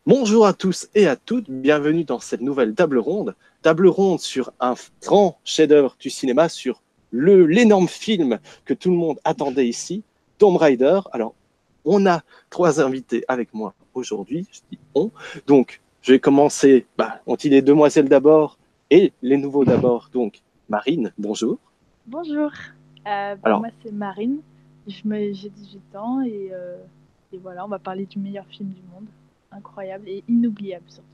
Bonjour à tous et à toutes, bienvenue dans cette nouvelle table ronde. Table ronde sur un grand chef-d'œuvre du cinéma, sur l'énorme film que tout le monde attendait ici, Tomb Raider. Alors, on a trois invités avec moi aujourd'hui, je dis on. Donc, je vais commencer, on dit les demoiselles d'abord et les nouveaux d'abord. Donc, Marine, bonjour. Bonjour, Alors, moi c'est Marine, j'ai 18 ans et voilà, on va parler du meilleur film du monde, incroyable et inoubliable surtout,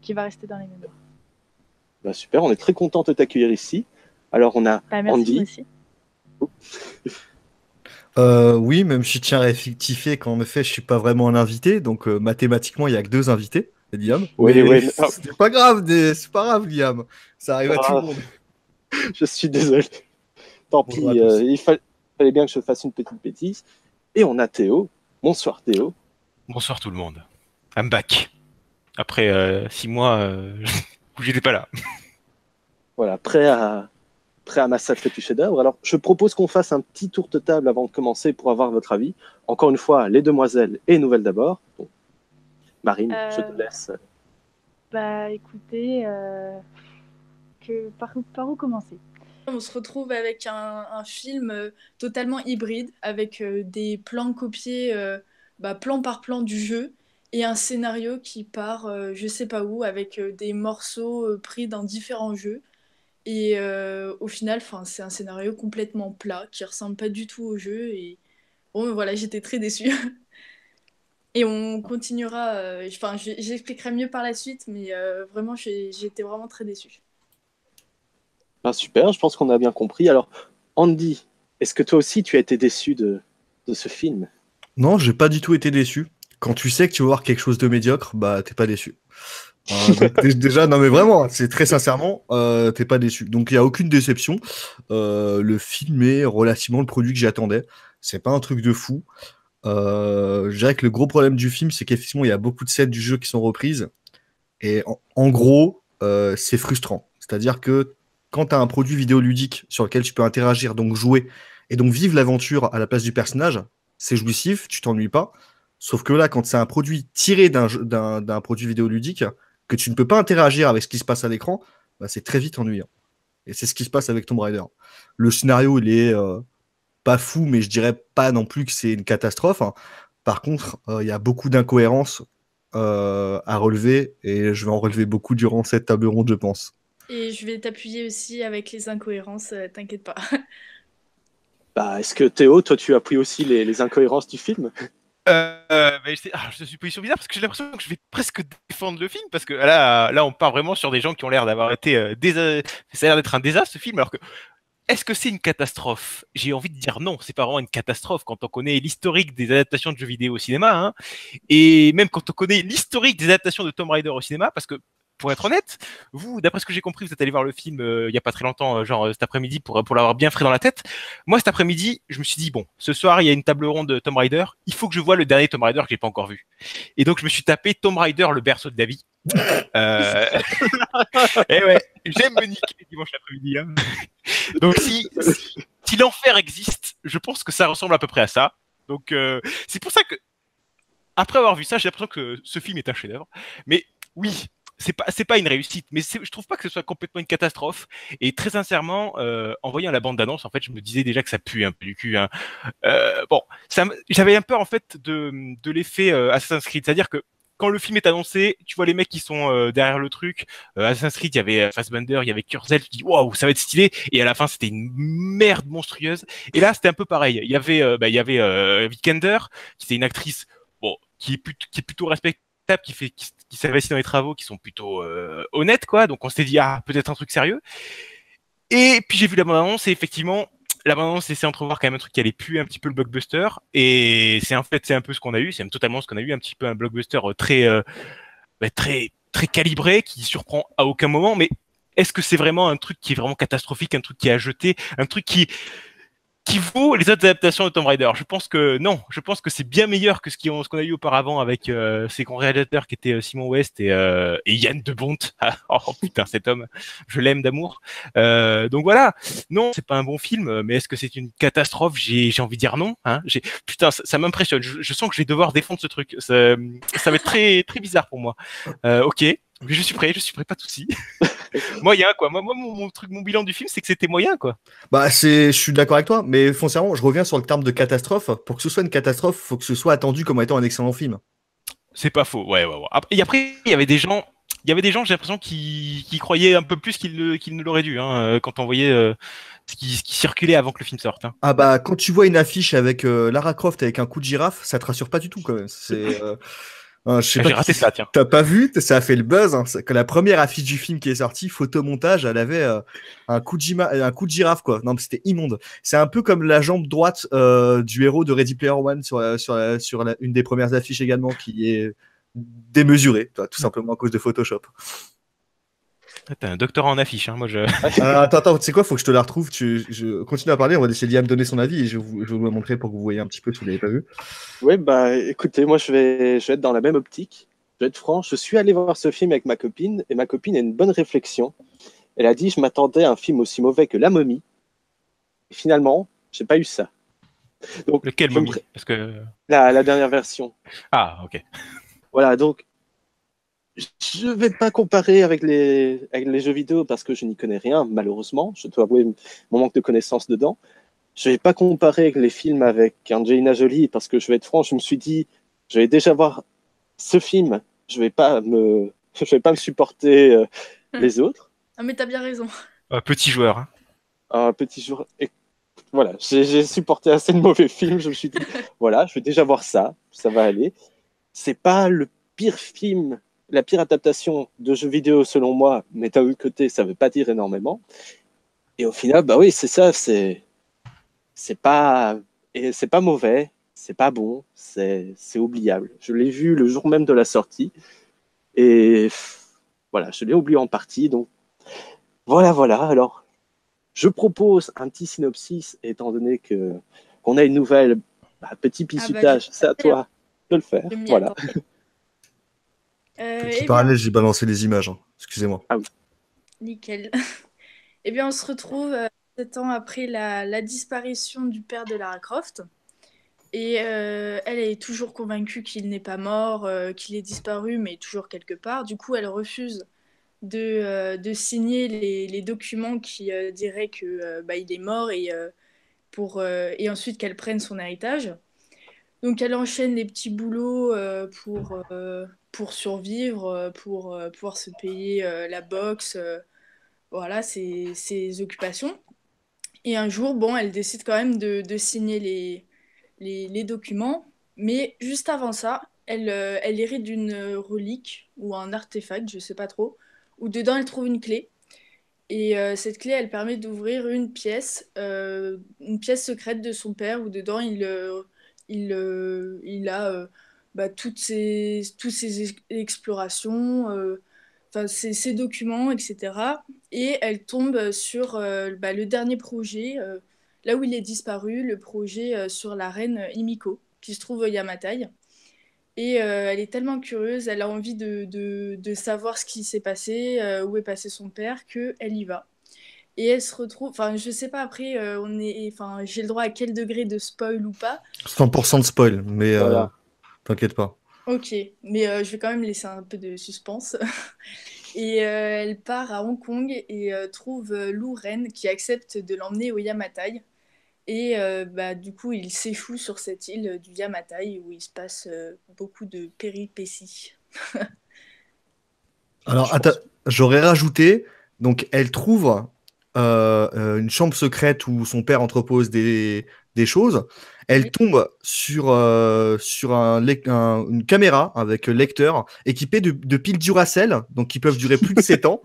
qui va rester dans les mémoires. super, on est très content de t'accueillir ici. Alors, on a Merci, moi Andy. aussi. Oui, même je tiens à rectifier qu'en effet, je suis pas vraiment un invité, donc mathématiquement, il y a que deux invités, c'est Liam. Oui, Mais oui, c'est pas grave, c'est pas grave, Liam. Ça arrive à tout le monde. je suis désolé. Tant Bonjour à pis, tous. fallait bien que je fasse une petite bêtise. Et on a Théo. Bonsoir Théo. Bonsoir tout le monde. I'm back. Après 6 mois où j'étais pas là. Voilà, prêt à massacrer du chef-d'œuvre. Alors, je propose qu'on fasse un petit tour de table avant de commencer pour avoir votre avis. Encore une fois, les demoiselles et nouvelles d'abord. Bon, Marine, je te Euh, laisse. Écoutez, par où commencer? On se retrouve avec un film totalement hybride, avec des plans copiés plan par plan du jeu, et un scénario qui part je sais pas où, avec des morceaux pris dans différents jeux. Et au final, c'est un scénario complètement plat, qui ressemble pas du tout au jeu. Et bon, voilà, j'étais très déçue. Et on continuera, j'expliquerai mieux par la suite, mais vraiment, j'ai été vraiment très déçue. Super, je pense qu'on a bien compris. Alors, Andy, est-ce que toi aussi tu as été déçu de ce film? Non, j'ai pas du tout été déçu. Quand tu sais que tu vas voir quelque chose de médiocre, bah t'es pas déçu. Donc déjà, non mais vraiment, c'est très sincèrement, t'es pas déçu. Donc il y a aucune déception. Le film est relativement le produit que j'attendais. C'est pas un truc de fou. Je dirais que le gros problème du film, c'est qu'effectivement, il y a beaucoup de scènes du jeu qui sont reprises. Et en gros, c'est frustrant. C'est-à-dire que quand tu as un produit vidéoludique sur lequel tu peux interagir, donc jouer, et donc vivre l'aventure à la place du personnage, c'est jouissif, tu t'ennuies pas. Sauf que là, quand c'est un produit tiré d'un produit vidéoludique, que tu ne peux pas interagir avec ce qui se passe à l'écran, bah, c'est très vite ennuyant. Et c'est ce qui se passe avec Tomb Raider. Le scénario, il est pas fou, mais je dirais pas non plus que c'est une catastrophe, hein. Par contre, il y a beaucoup d'incohérences à relever et je vais en relever beaucoup durant cette table ronde, je pense. Et je vais t'appuyer aussi avec les incohérences, t'inquiète pas. Est-ce que Théo, toi tu as pris aussi les incohérences du film? Je suis position bizarre parce que j'ai l'impression que je vais presque défendre le film parce que là on part vraiment sur des gens qui ont l'air d'avoir été ça a l'air d'être un désastre ce film alors que est-ce que c'est une catastrophe? J'ai envie de dire non, c'est pas vraiment une catastrophe quand on connaît l'historique des adaptations de jeux vidéo au cinéma, hein, et même quand on connaît l'historique des adaptations de Tomb Raider au cinéma, parce que pour être honnête, vous, d'après ce que j'ai compris, vous êtes allé voir le film il y a pas très longtemps, cet après-midi, pour l'avoir bien frais dans la tête. Moi, cet après-midi, je me suis dit, bon, ce soir, il y a une table ronde de Tomb Raider, il faut que je voie le dernier Tomb Raider que j'ai pas encore vu. Et donc, je me suis tapé Tomb Raider, le berceau de la vie. Euh... et ouais, j'aime me niquer les dimanches l'après-midi. Hein. Donc, si l'enfer existe, je pense que ça ressemble à peu près à ça. Donc, c'est pour ça que, après avoir vu ça, j'ai l'impression que ce film est un chef-d'œuvre. Mais oui, c'est pas une réussite, mais je trouve pas que ce soit complètement une catastrophe. Et très sincèrement, en voyant la bande d'annonce, en fait, je me disais déjà que ça pue un peu du cul. Hein. Bon, j'avais un peu en fait de l'effet Assassin's Creed, c'est-à-dire que quand le film est annoncé, tu vois les mecs qui sont derrière le truc. Assassin's Creed, il y avait Fassbender, il y avait Kurzel. Tu dis waouh, ça va être stylé. Et à la fin, c'était une merde monstrueuse. Et là, c'était un peu pareil. Il y avait Vikander, qui était une actrice, bon, qui est plutôt respectable, qui s'investit dans les travaux, qui sont plutôt honnêtes, quoi. Donc on s'est dit ah peut-être un truc sérieux. Et puis j'ai vu la bande-annonce et effectivement la bande-annonce laissait entrevoir quand même un truc qui allait puer un petit peu le blockbuster. Et c'est en fait c'est un peu ce qu'on a eu, c'est même totalement ce qu'on a eu, un petit peu un blockbuster très calibré qui surprend à aucun moment. Mais est-ce que c'est vraiment un truc qui est vraiment catastrophique, un truc qui est à jeter, un truc qui vaut les autres adaptations de Tomb Raider. Je pense que non, je pense que c'est bien meilleur que ce qu'on a eu auparavant avec ces grands réalisateurs qui étaient Simon West et Yann de Bont. Oh putain, cet homme, je l'aime d'amour. Donc voilà, non, c'est pas un bon film, mais est-ce que c'est une catastrophe? J'ai envie de dire non. Hein. Putain, ça m'impressionne. Je sens que je vais devoir défendre ce truc. Ça va être très très bizarre pour moi. Ok. Mais je suis prêt, pas de soucis. Moyen, quoi. Moi mon bilan du film, c'est que c'était moyen, quoi. Bah, je suis d'accord avec toi, mais foncièrement, je reviens sur le terme de catastrophe. Pour que ce soit une catastrophe, faut que ce soit attendu comme étant un excellent film. C'est pas faux, ouais. Et après, il y avait des gens, j'ai l'impression, qui croyaient un peu plus qu'ils ne l'auraient dû, hein, quand on voyait ce qui circulait avant que le film sorte. Hein. Ah bah, quand tu vois une affiche avec Lara Croft avec un coup de girafe, ça te rassure pas du tout, quand même. Je sais pas, J'ai raté ça, tiens. T'as pas vu, ça a fait le buzz. Hein, que la première affiche du film qui est sortie, photomontage, elle avait un coup de girafe, quoi. Non, mais c'était immonde. C'est un peu comme la jambe droite du héros de Ready Player One sur une des premières affiches également, qui est démesurée, tout simplement à cause de Photoshop. T'as un doctorat en affiche, hein. Moi je. Attends, tu sais quoi, faut que je te la retrouve. Je continue à parler, on va laisser Liam donner son avis et je vais vous la montrer pour que vous voyez un petit peu si vous l'avez pas vu. Oui, bah écoutez, moi je vais être dans la même optique. Je vais être franc, je suis allé voir ce film avec ma copine et ma copine a une bonne réflexion. Elle a dit je m'attendais à un film aussi mauvais que La Momie. Et finalement, j'ai pas eu ça. Donc, lequel momie? Parce que la dernière version. Ah, ok. Voilà, donc je vais pas comparer avec les jeux vidéo parce que je n'y connais rien, malheureusement. Je dois avouer mon manque de connaissances dedans. Je vais pas comparer avec les films avec Angelina Jolie parce que je vais être franc, je me suis dit, je vais déjà voir ce film, je vais pas me supporter les autres. Ah, mais t'as bien raison. Petit joueur. Hein. Un petit jour. Et voilà, j'ai supporté assez de mauvais films. Je me suis dit, voilà, je vais déjà voir ça, ça va aller. C'est pas le pire film, la pire adaptation de jeux vidéo selon moi, mais d'un autre côté, ça veut pas dire énormément. Et au final, bah oui, c'est ça, c'est pas mauvais, c'est pas bon, c'est oubliable. Je l'ai vu le jour même de la sortie et voilà, je l'ai oublié en partie. Donc voilà. Alors, je propose un petit synopsis, étant donné qu'on a une nouvelle, petit pissutage, c'est à toi de le faire. Voilà. Petit parallèle, j'ai balancé les images, hein. Excusez-moi. Ah oui. Nickel. Eh bien, on se retrouve 7 ans après la disparition du père de Lara Croft. Et elle est toujours convaincue qu'il n'est pas mort, qu'il est disparu, mais toujours quelque part. Du coup, elle refuse de signer les documents qui diraient que il est mort et ensuite qu'elle prenne son héritage. Donc, elle enchaîne les petits boulots pour survivre, pour pouvoir se payer la boxe, voilà, ses occupations. Et un jour, bon, elle décide quand même de signer les documents, mais juste avant ça, elle hérite d'une relique ou un artefact, je sais pas trop, où dedans elle trouve une clé. Et cette clé, elle permet d'ouvrir une pièce secrète de son père, où dedans il a toutes ses explorations, ses documents, etc. Et elle tombe sur le dernier projet, là où il est disparu, le projet sur la reine Himiko, qui se trouve au Yamatai. Et elle est tellement curieuse, elle a envie de savoir ce qui s'est passé, où est passé son père, qu'elle y va. Et elle se retrouve, enfin je sais pas après, j'ai le droit à quel degré de spoil ou pas. 100% de spoil, mais Voilà. t'inquiète pas. Ok, mais je vais quand même laisser un peu de suspense. Et elle part à Hong Kong et trouve Lou Ren qui accepte de l'emmener au Yamatai. Et du coup, il s'échoue sur cette île du Yamatai où il se passe beaucoup de péripéties. Alors, j'aurais rajouté, donc elle trouve une chambre secrète où son père entrepose des choses. Elle Oui. tombe sur une caméra avec lecteur équipée de piles Duracell, donc qui peuvent durer plus de 7 ans.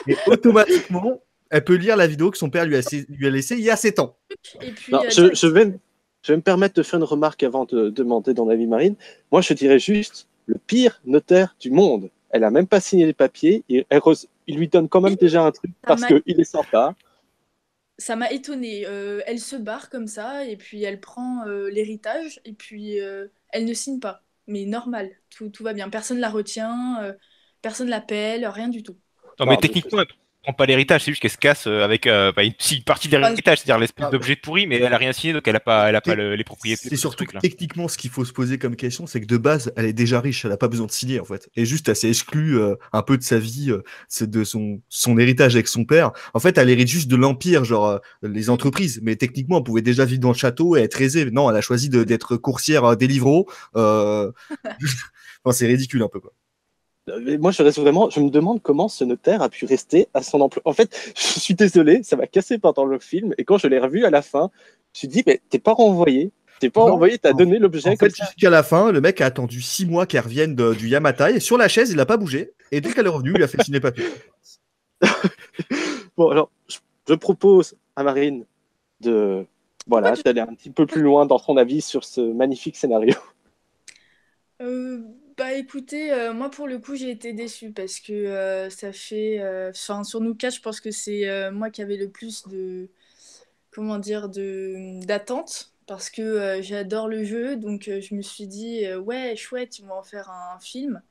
Et automatiquement, elle peut lire la vidéo que son père lui a laissée il y a 7 ans. Et puis, Non, je vais me permettre de faire une remarque avant de demander ton avis, Marine. Moi, je dirais juste le pire notaire du monde. Elle a même pas signé les papiers. Il lui donne quand même déjà un truc parce qu'il est sympa. ça m'a étonnée. Elle se barre comme ça, et puis elle prend l'héritage, et puis elle ne signe pas. Mais normal, tout va bien. Personne la retient, personne l'appelle, rien du tout. Non, mais Non, mais techniquement, elle prend pas l'héritage, c'est juste qu'elle se casse avec une partie de Enfin, l'héritage, c'est-à-dire l'espèce Ah, d'objet pourri, mais elle a rien signé, donc elle a pas les propriétés C'est de ce surtout que truc-là. techniquement, ce qu'il faut se poser comme question, c'est que de base, elle est déjà riche, elle n'a pas besoin de signer en fait. Et juste, elle s'est exclue un peu de sa vie, c'est de son héritage avec son père. En fait, elle hérite juste de l'empire, genre les entreprises. Mais techniquement, elle pouvait déjà vivre dans le château et être aisée. Non, elle a choisi d'être coursière Deliveroo. Euh... enfin, c'est ridicule un peu quoi. Mais moi, je reste vraiment. Je me demande comment ce notaire a pu rester à son emploi. En fait, je suis désolé, ça m'a cassé pendant le film. Et quand je l'ai revu à la fin, je me suis dit, mais t'es pas renvoyé. T'es pas Non. renvoyé, t'as donné l'objet En comme fait, ça. jusqu'à la fin, le mec a attendu 6 mois qu'elle revienne du Yamatai. Et sur la chaise, il n'a pas bougé. Et dès qu'elle est revenue, il a fait signer papier. Bon, alors, je propose à Marine de. Voilà, d'aller un petit peu plus loin dans son avis sur ce magnifique scénario. Euh, Bah écoutez, moi pour le coup j'ai été déçue parce que ça fait, enfin sur nous quatre, je pense que c'est moi qui avais le plus de, comment dire, de d'attente parce que j'adore le jeu, donc je me suis dit ouais chouette, ils vont en faire un film.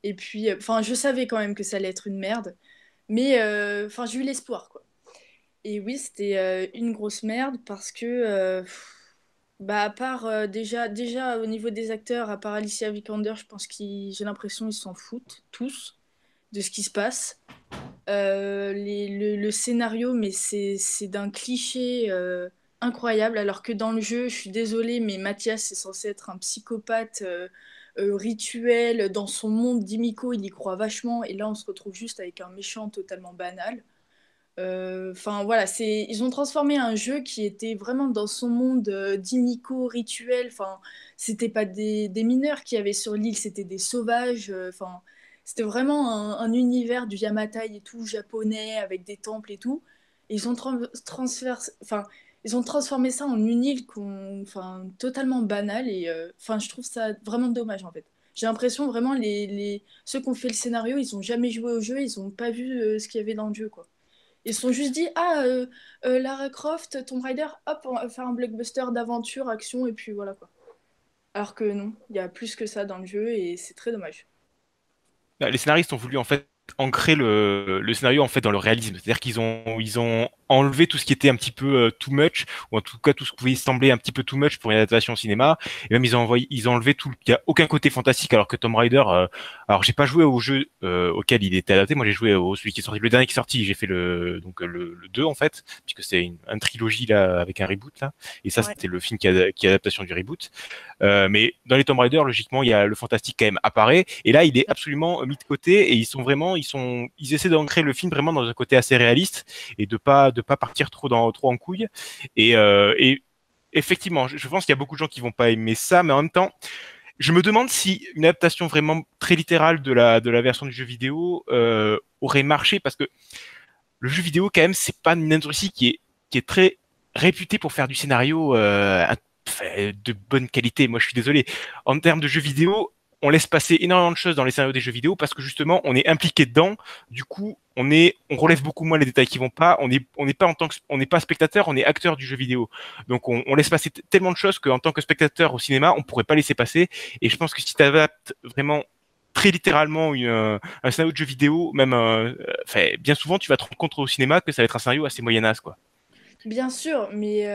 Et puis, enfin je savais quand même que ça allait être une merde, mais enfin j'ai eu l'espoir quoi. Et oui, c'était une grosse merde parce que, bah, à part déjà au niveau des acteurs, à part Alicia Vikander, je pense j'ai l'impression qu'ils s'en foutent tous de ce qui se passe. Le scénario, mais c'est d'un cliché incroyable, alors que dans le jeu, je suis désolée, mais Mathias est censé être un psychopathe rituel. Dans son monde d'Imiko, il y croit vachement, et là, on se retrouve juste avec un méchant totalement banal. Enfin voilà, ils ont transformé un jeu qui était vraiment dans son monde d'imico rituel. Enfin, c'était pas des mineurs qui avaient sur l'île, c'était des sauvages. Enfin, c'était vraiment un univers du Yamatai et tout japonais avec des temples et tout. Et ils ont transformé ça en une île enfin, totalement banale et enfin, je trouve ça vraiment dommage en fait. J'ai l'impression vraiment ceux qui ont fait le scénario, ils ont jamais joué au jeu, ils ont pas vu ce qu'il y avait dans le jeu quoi. Ils se sont juste dit, ah, Lara Croft, Tomb Raider, hop, on va faire un blockbuster d'aventure, action, et puis voilà quoi. Alors que non, il y a plus que ça dans le jeu, et c'est très dommage. Bah, les scénaristes ont voulu en fait ancrer le scénario en fait dans le réalisme, c'est-à-dire qu'ils ont enlevé tout ce qui était un petit peu too much, ou en tout cas tout ce qui pouvait sembler un petit peu too much pour une adaptation au cinéma, et même ils ont enlevé tout, il y a aucun côté fantastique, alors que Tomb Raider, alors j'ai pas joué au jeu auquel il était adapté, moi j'ai joué au celui qui est sorti, le dernier qui est sorti, j'ai fait le 2 en fait, puisque c'est une trilogie là avec un reboot là, et ça Ouais. c'était le film qui est adaptation du reboot. Mais dans les Tomb Raider, logiquement, il y a le fantastique quand même apparaît. Et là, il est absolument mis de côté. Et ils essaient d'ancrer le film vraiment dans un côté assez réaliste et de pas partir trop en couille. Et effectivement, je pense qu'il y a beaucoup de gens qui vont pas aimer ça, mais en même temps, je me demande si une adaptation vraiment très littérale de la version du jeu vidéo aurait marché, parce que le jeu vidéo, quand même, c'est pas une industrie qui est très réputée pour faire du scénario de bonne qualité. Moi, je suis désolé. En termes de jeux vidéo, on laisse passer énormément de choses dans les scénarios des jeux vidéo parce que justement, on est impliqué dedans. Du coup, on relève beaucoup moins les détails qui vont pas. On n'est pas spectateur, on est acteur du jeu vidéo. Donc, on laisse passer tellement de choses qu'en tant que spectateur au cinéma, on pourrait pas laisser passer. Et je pense que si tu adaptes vraiment très littéralement un scénario de jeu vidéo, même bien souvent, tu vas te rendre compte au cinéma que ça va être un scénario assez moyenasse, quoi. Bien sûr, mais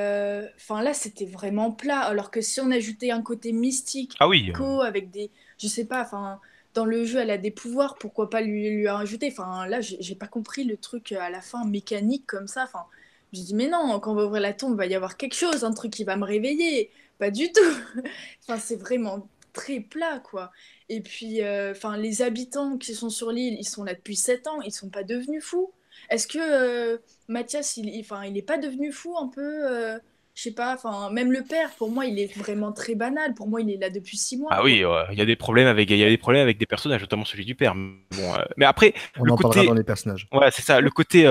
enfin là, c'était vraiment plat. Alors que si on ajoutait un côté mystique, Ah oui. avec des, je sais pas, enfin, dans le jeu, elle a des pouvoirs, pourquoi pas lui rajouter? Enfin, là, j'ai pas compris le truc à la fin mécanique comme ça. Enfin, je dis, mais non, quand on va ouvrir la tombe, il va y avoir quelque chose, un truc qui va me réveiller. Pas du tout. Enfin, c'est vraiment très plat, quoi. Et puis, enfin, les habitants qui sont sur l'île, ils sont là depuis 7 ans, ils sont pas devenus fous. Est-ce que Mathias, enfin, il est pas devenu fou un peu je sais pas, enfin, même le père, pour moi, il est vraiment très banal. Pour moi, il est là depuis 6 mois, Ah quoi. oui, il y a des problèmes avec des personnages, notamment celui du père. Bon, mais après, On le en parlera côté, dans les personnages. ouais, c'est ça, le côté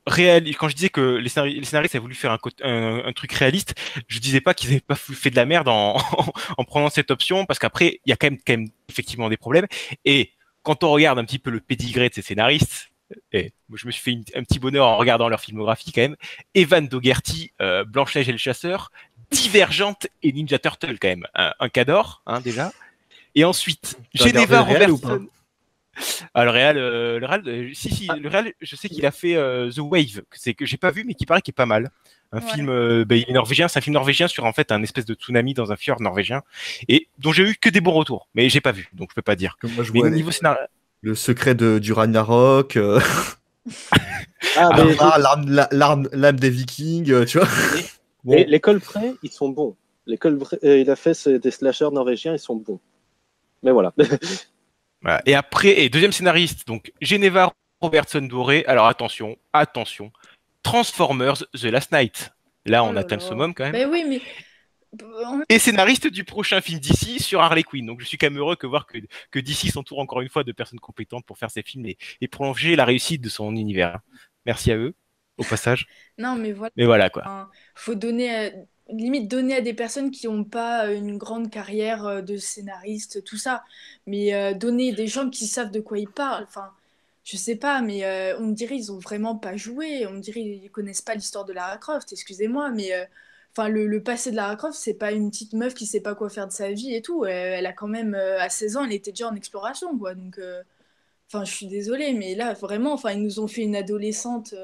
réel. Quand je disais que les scénaristes avaient voulu faire un truc réaliste, je disais pas qu'ils avaient pas fait de la merde en prenant cette option, parce qu'après, il y a quand même effectivement des problèmes. Et quand on regarde un petit peu le pédigré de ces scénaristes, Et moi, je me suis fait un petit bonheur en regardant leur filmographie quand même. Evan Dougherty, Blanche-Neige et le Chasseur, Divergente et Ninja Turtle quand même. Un cador, hein, déjà. Et ensuite, T'as regardé Geneva le réel ou pas? Robertson. Ah, si, le Real, je sais qu'il a fait The Wave, que j'ai pas vu, mais qui paraît qu'il est pas mal. Un Ouais. film il est norvégien, c'est un film norvégien sur en fait un espèce de tsunami dans un fjord norvégien, et dont j'ai eu que des bons retours, mais j'ai pas vu, donc je peux pas dire. Comme moi, je Mais vois au niveau scénario, le secret du Ragnarok, Ah, mais Avatar, l'âme des Vikings, tu vois. Bon. les Colpré, ils sont bons. Les Colpré, il a fait des slashers norvégiens, ils sont bons. Mais voilà. voilà. Et après, deuxième scénariste, donc Geneva Robertson Doré. Alors attention, Transformers The Last Night. Là, Oh on là atteint le là. summum quand même. Ben oui, mais Et scénariste du prochain film DC sur Harley Quinn. Donc je suis quand même heureux que DC s'entoure encore une fois de personnes compétentes pour faire ces films et prolonger la réussite de son univers. Merci à eux, au passage. non, mais voilà. Mais voilà quoi. Faut limite donner à des personnes qui n'ont pas une grande carrière de scénariste, tout ça. Mais donner des gens qui savent de quoi ils parlent. Enfin, je sais pas, mais on me dirait ils ont vraiment pas joué. On me dirait ils connaissent pas l'histoire de Lara Croft. Excusez-moi, mais enfin le passé de Lara Croft, c'est pas une petite meuf qui sait pas quoi faire de sa vie et tout. Elle a quand même à 16 ans, elle était déjà en exploration, quoi. Donc enfin, je suis désolée, mais là, vraiment, enfin, ils nous ont fait une adolescente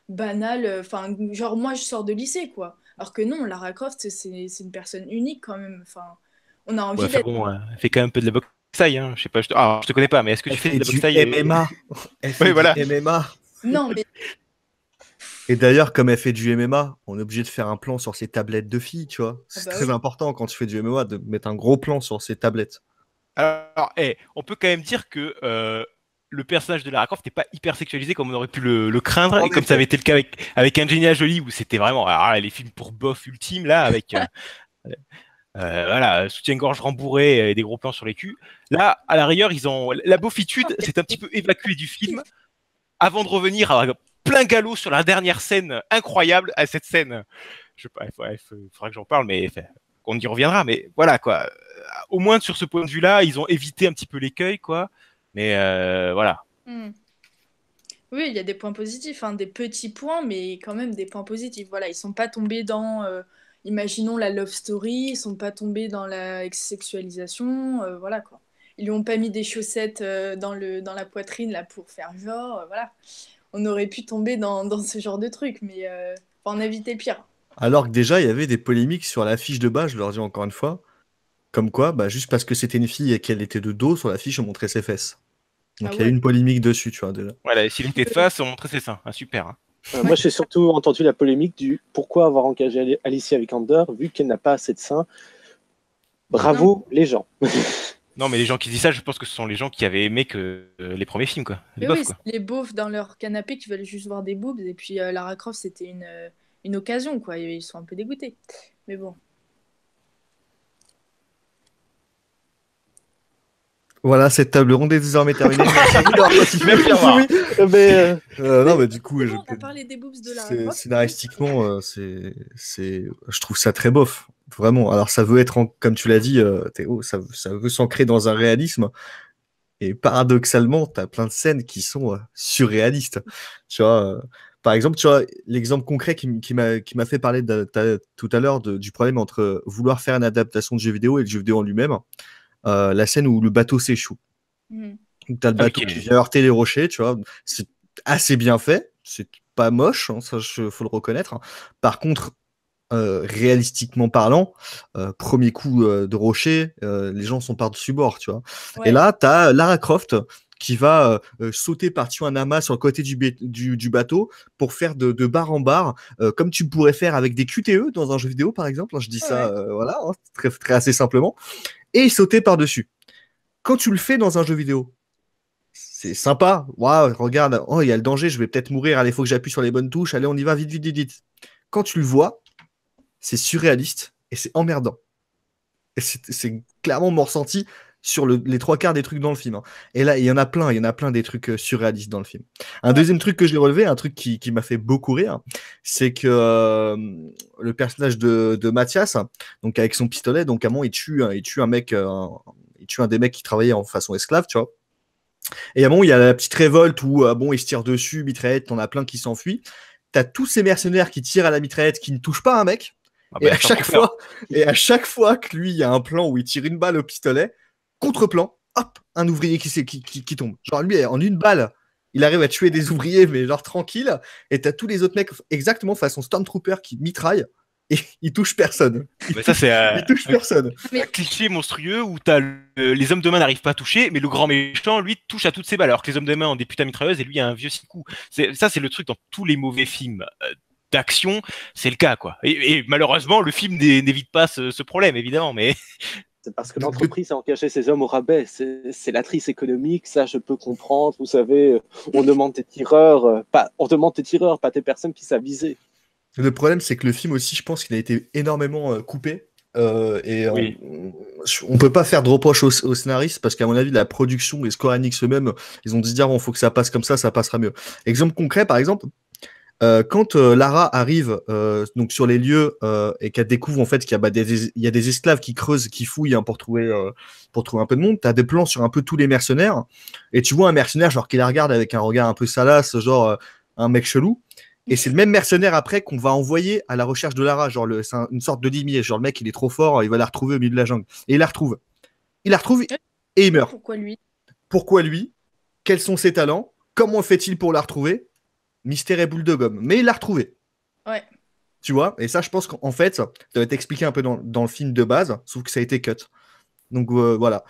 banale. Enfin, genre, moi, je sors de lycée, quoi. Alors que non, Lara Croft, c'est une personne unique, quand même. Enfin, on a Ouais, envie enfin d'être... bon, elle fait quand même un peu de la boxe taille, hein. Je sais pas, je te connais pas, mais est-ce que tu Elle fais fait de la boxe du taille MMA. Elle fait Ouais, du voilà. MMA. Non, mais Et d'ailleurs, comme elle fait du MMA, on est obligé de faire un plan sur ses tablettes de filles, tu vois. C'est bah très oui. important quand tu fais du MMA de mettre un gros plan sur ses tablettes. Alors, on peut quand même dire que le personnage de Lara Croft n'est pas hyper sexualisé comme on aurait pu le craindre, En et comme effet. ça avait été le cas avec Angelina Jolie, où c'était vraiment alors là, les films pour bof ultime, là, avec voilà, soutien-gorge rembourré et des gros plans sur les culs. Là, à la rigueur, la beaufitude s'est un petit peu évacuée du film avant de revenir à plein galop sur la dernière scène incroyable. À cette scène, je sais pas, il faudra que j'en parle, mais enfin, on y reviendra. Mais voilà quoi. Au moins sur ce point de vue-là, ils ont évité un petit peu l'écueil, quoi. Mais voilà. Hmm. Oui, il y a des points positifs, hein, des petits points, mais quand même des points positifs. Voilà, ils sont pas tombés dans, imaginons, la love story, ils sont pas tombés dans la sexualisation, voilà quoi. Ils lui ont pas mis des chaussettes dans la poitrine là pour faire genre, voilà. On aurait pu tomber dans ce genre de truc, mais faut en éviter pire. Alors que déjà, il y avait des polémiques sur la fiche de base, je leur dis encore une fois. Comme quoi, bah, juste parce que c'était une fille et qu'elle était de dos, sur la fiche, on montrait ses fesses. Ah Donc il y a eu ouais. une polémique dessus, tu vois, déjà. Voilà, s'il était de face, on montrait ses seins. Ah, super. Hein. Moi, j'ai surtout entendu la polémique du pourquoi avoir engagé Alicia Vikander vu qu'elle n'a pas assez de seins. Bravo les gens. Non, mais les gens qui disent ça, je pense que ce sont les gens qui avaient aimé que les premiers films, quoi. Les Mais bofs, oui, quoi. c'est les beaufs dans leur canapé qui veulent juste voir des boobs, et puis Lara Croft, c'était une occasion, quoi. Ils sont un peu dégoûtés. Mais bon. Voilà, cette table ronde est désormais terminée. Merci à vous d'avoir participé. Merci, au revoir. Oui, mais Non, mais du coup, C'est je bon, on a parlé des boobs de Lara c'est Croft. scénaristiquement, je trouve ça très bof, vraiment. Alors, ça veut être, comme tu l'as dit, Théo, ça veut s'ancrer dans un réalisme. Et paradoxalement, tu as plein de scènes qui sont surréalistes. Tu vois, par exemple, tu vois, l'exemple concret qui m'a fait parler tout à l'heure du problème entre vouloir faire une adaptation de jeu vidéo et le jeu vidéo en lui-même, la scène où le bateau s'échoue. Mhm. Donc, tu as le bateau qui vient heurter les rochers, tu vois. C'est assez bien fait. C'est pas moche, hein, ça, faut le reconnaître. Hein. Par contre, réalistiquement parlant, premier coup de rocher, les gens sont par-dessus bord, tu vois. Ouais. Et là, tu as Lara Croft qui va sauter par-dessus un amas sur le côté du bateau pour faire de bar en bar, comme tu pourrais faire avec des QTE dans un jeu vidéo, par exemple. Je dis ça, voilà, hein, très, très assez simplement. Et sauter par-dessus. Quand tu le fais dans un jeu vidéo, c'est sympa. Waouh, regarde, oh, il y a le danger, je vais peut-être mourir. Allez, il faut que j'appuie sur les bonnes touches. Allez, on y va, vite, vite, vite, vite. Quand tu le vois, c'est surréaliste et c'est emmerdant. Et c'est clairement mon ressenti sur les trois quarts des trucs dans le film. Hein. Et là, il y en a plein des trucs surréalistes dans le film. Un deuxième truc que j'ai relevé, un truc qui m'a fait beaucoup rire, c'est que le personnage de Mathias, donc avec son pistolet, donc à un moment, il tue un mec, il tue un des mecs qui travaillait en façon esclave, tu vois. Et à un moment, il y a la petite révolte où bon, ils se tirent dessus, mitraillette, t'en as plein qui s'enfuient. T'as tous ces mercenaires qui tirent à la mitraillette, qui ne touchent pas un mec. Ah Et bah, à chaque fois que lui, il y a un plan où il tire une balle au pistolet, contre-plan, hop, un ouvrier qui tombe. Genre lui, en une balle, il arrive à tuer des ouvriers, mais genre tranquille. Et t'as tous les autres mecs exactement façon Stormtrooper qui mitraillent et ils touchent personne. Mais ça, c'est Ils touchent personne. un cliché monstrueux où les hommes de main n'arrivent pas à toucher, mais le grand méchant, lui, touche à toutes ses balles. Alors que les hommes de main ont des putains mitrailleuses et lui a un vieux 6 coups. Ça, c'est le truc dans tous les mauvais films d'action, c'est le cas, quoi. Et malheureusement, le film n'évite pas ce problème, évidemment, mais C'est parce que l'entreprise a engagé ses hommes au rabais. C'est la trice économique, ça je peux comprendre. Vous savez, on demande tes tireurs, pas tes personnes qui savent viser. Le problème, c'est que le film aussi, je pense qu'il a été énormément coupé. Oui. On peut pas faire de reproche aux scénaristes parce qu'à mon avis, la production et Square Enix eux-mêmes, ils ont dit dire bon, faut que ça passe comme ça passera mieux. Exemple concret, par exemple, quand Lara arrive donc sur les lieux et qu'elle découvre en fait qu'il y a, il y a des esclaves qui creusent, qui fouillent hein, pour trouver un peu de monde, tu as des plans sur un peu tous les mercenaires et tu vois un mercenaire genre qui la regarde avec un regard un peu salace, genre un mec chelou. Et c'est le même mercenaire après qu'on va envoyer à la recherche de Lara, genre c'est une sorte de limier, genre le mec il est trop fort, il va la retrouver au milieu de la jungle. Et il la retrouve et il meurt. Pourquoi lui? Pourquoi lui? Quels sont ses talents? Comment fait-il pour la retrouver? Mystère et boule de gomme. Mais il l'a retrouvé. Ouais. Tu vois? Et ça, je pense qu'en fait, ça doit être expliqué un peu dans le film de base, sauf que ça a été cut. Donc voilà.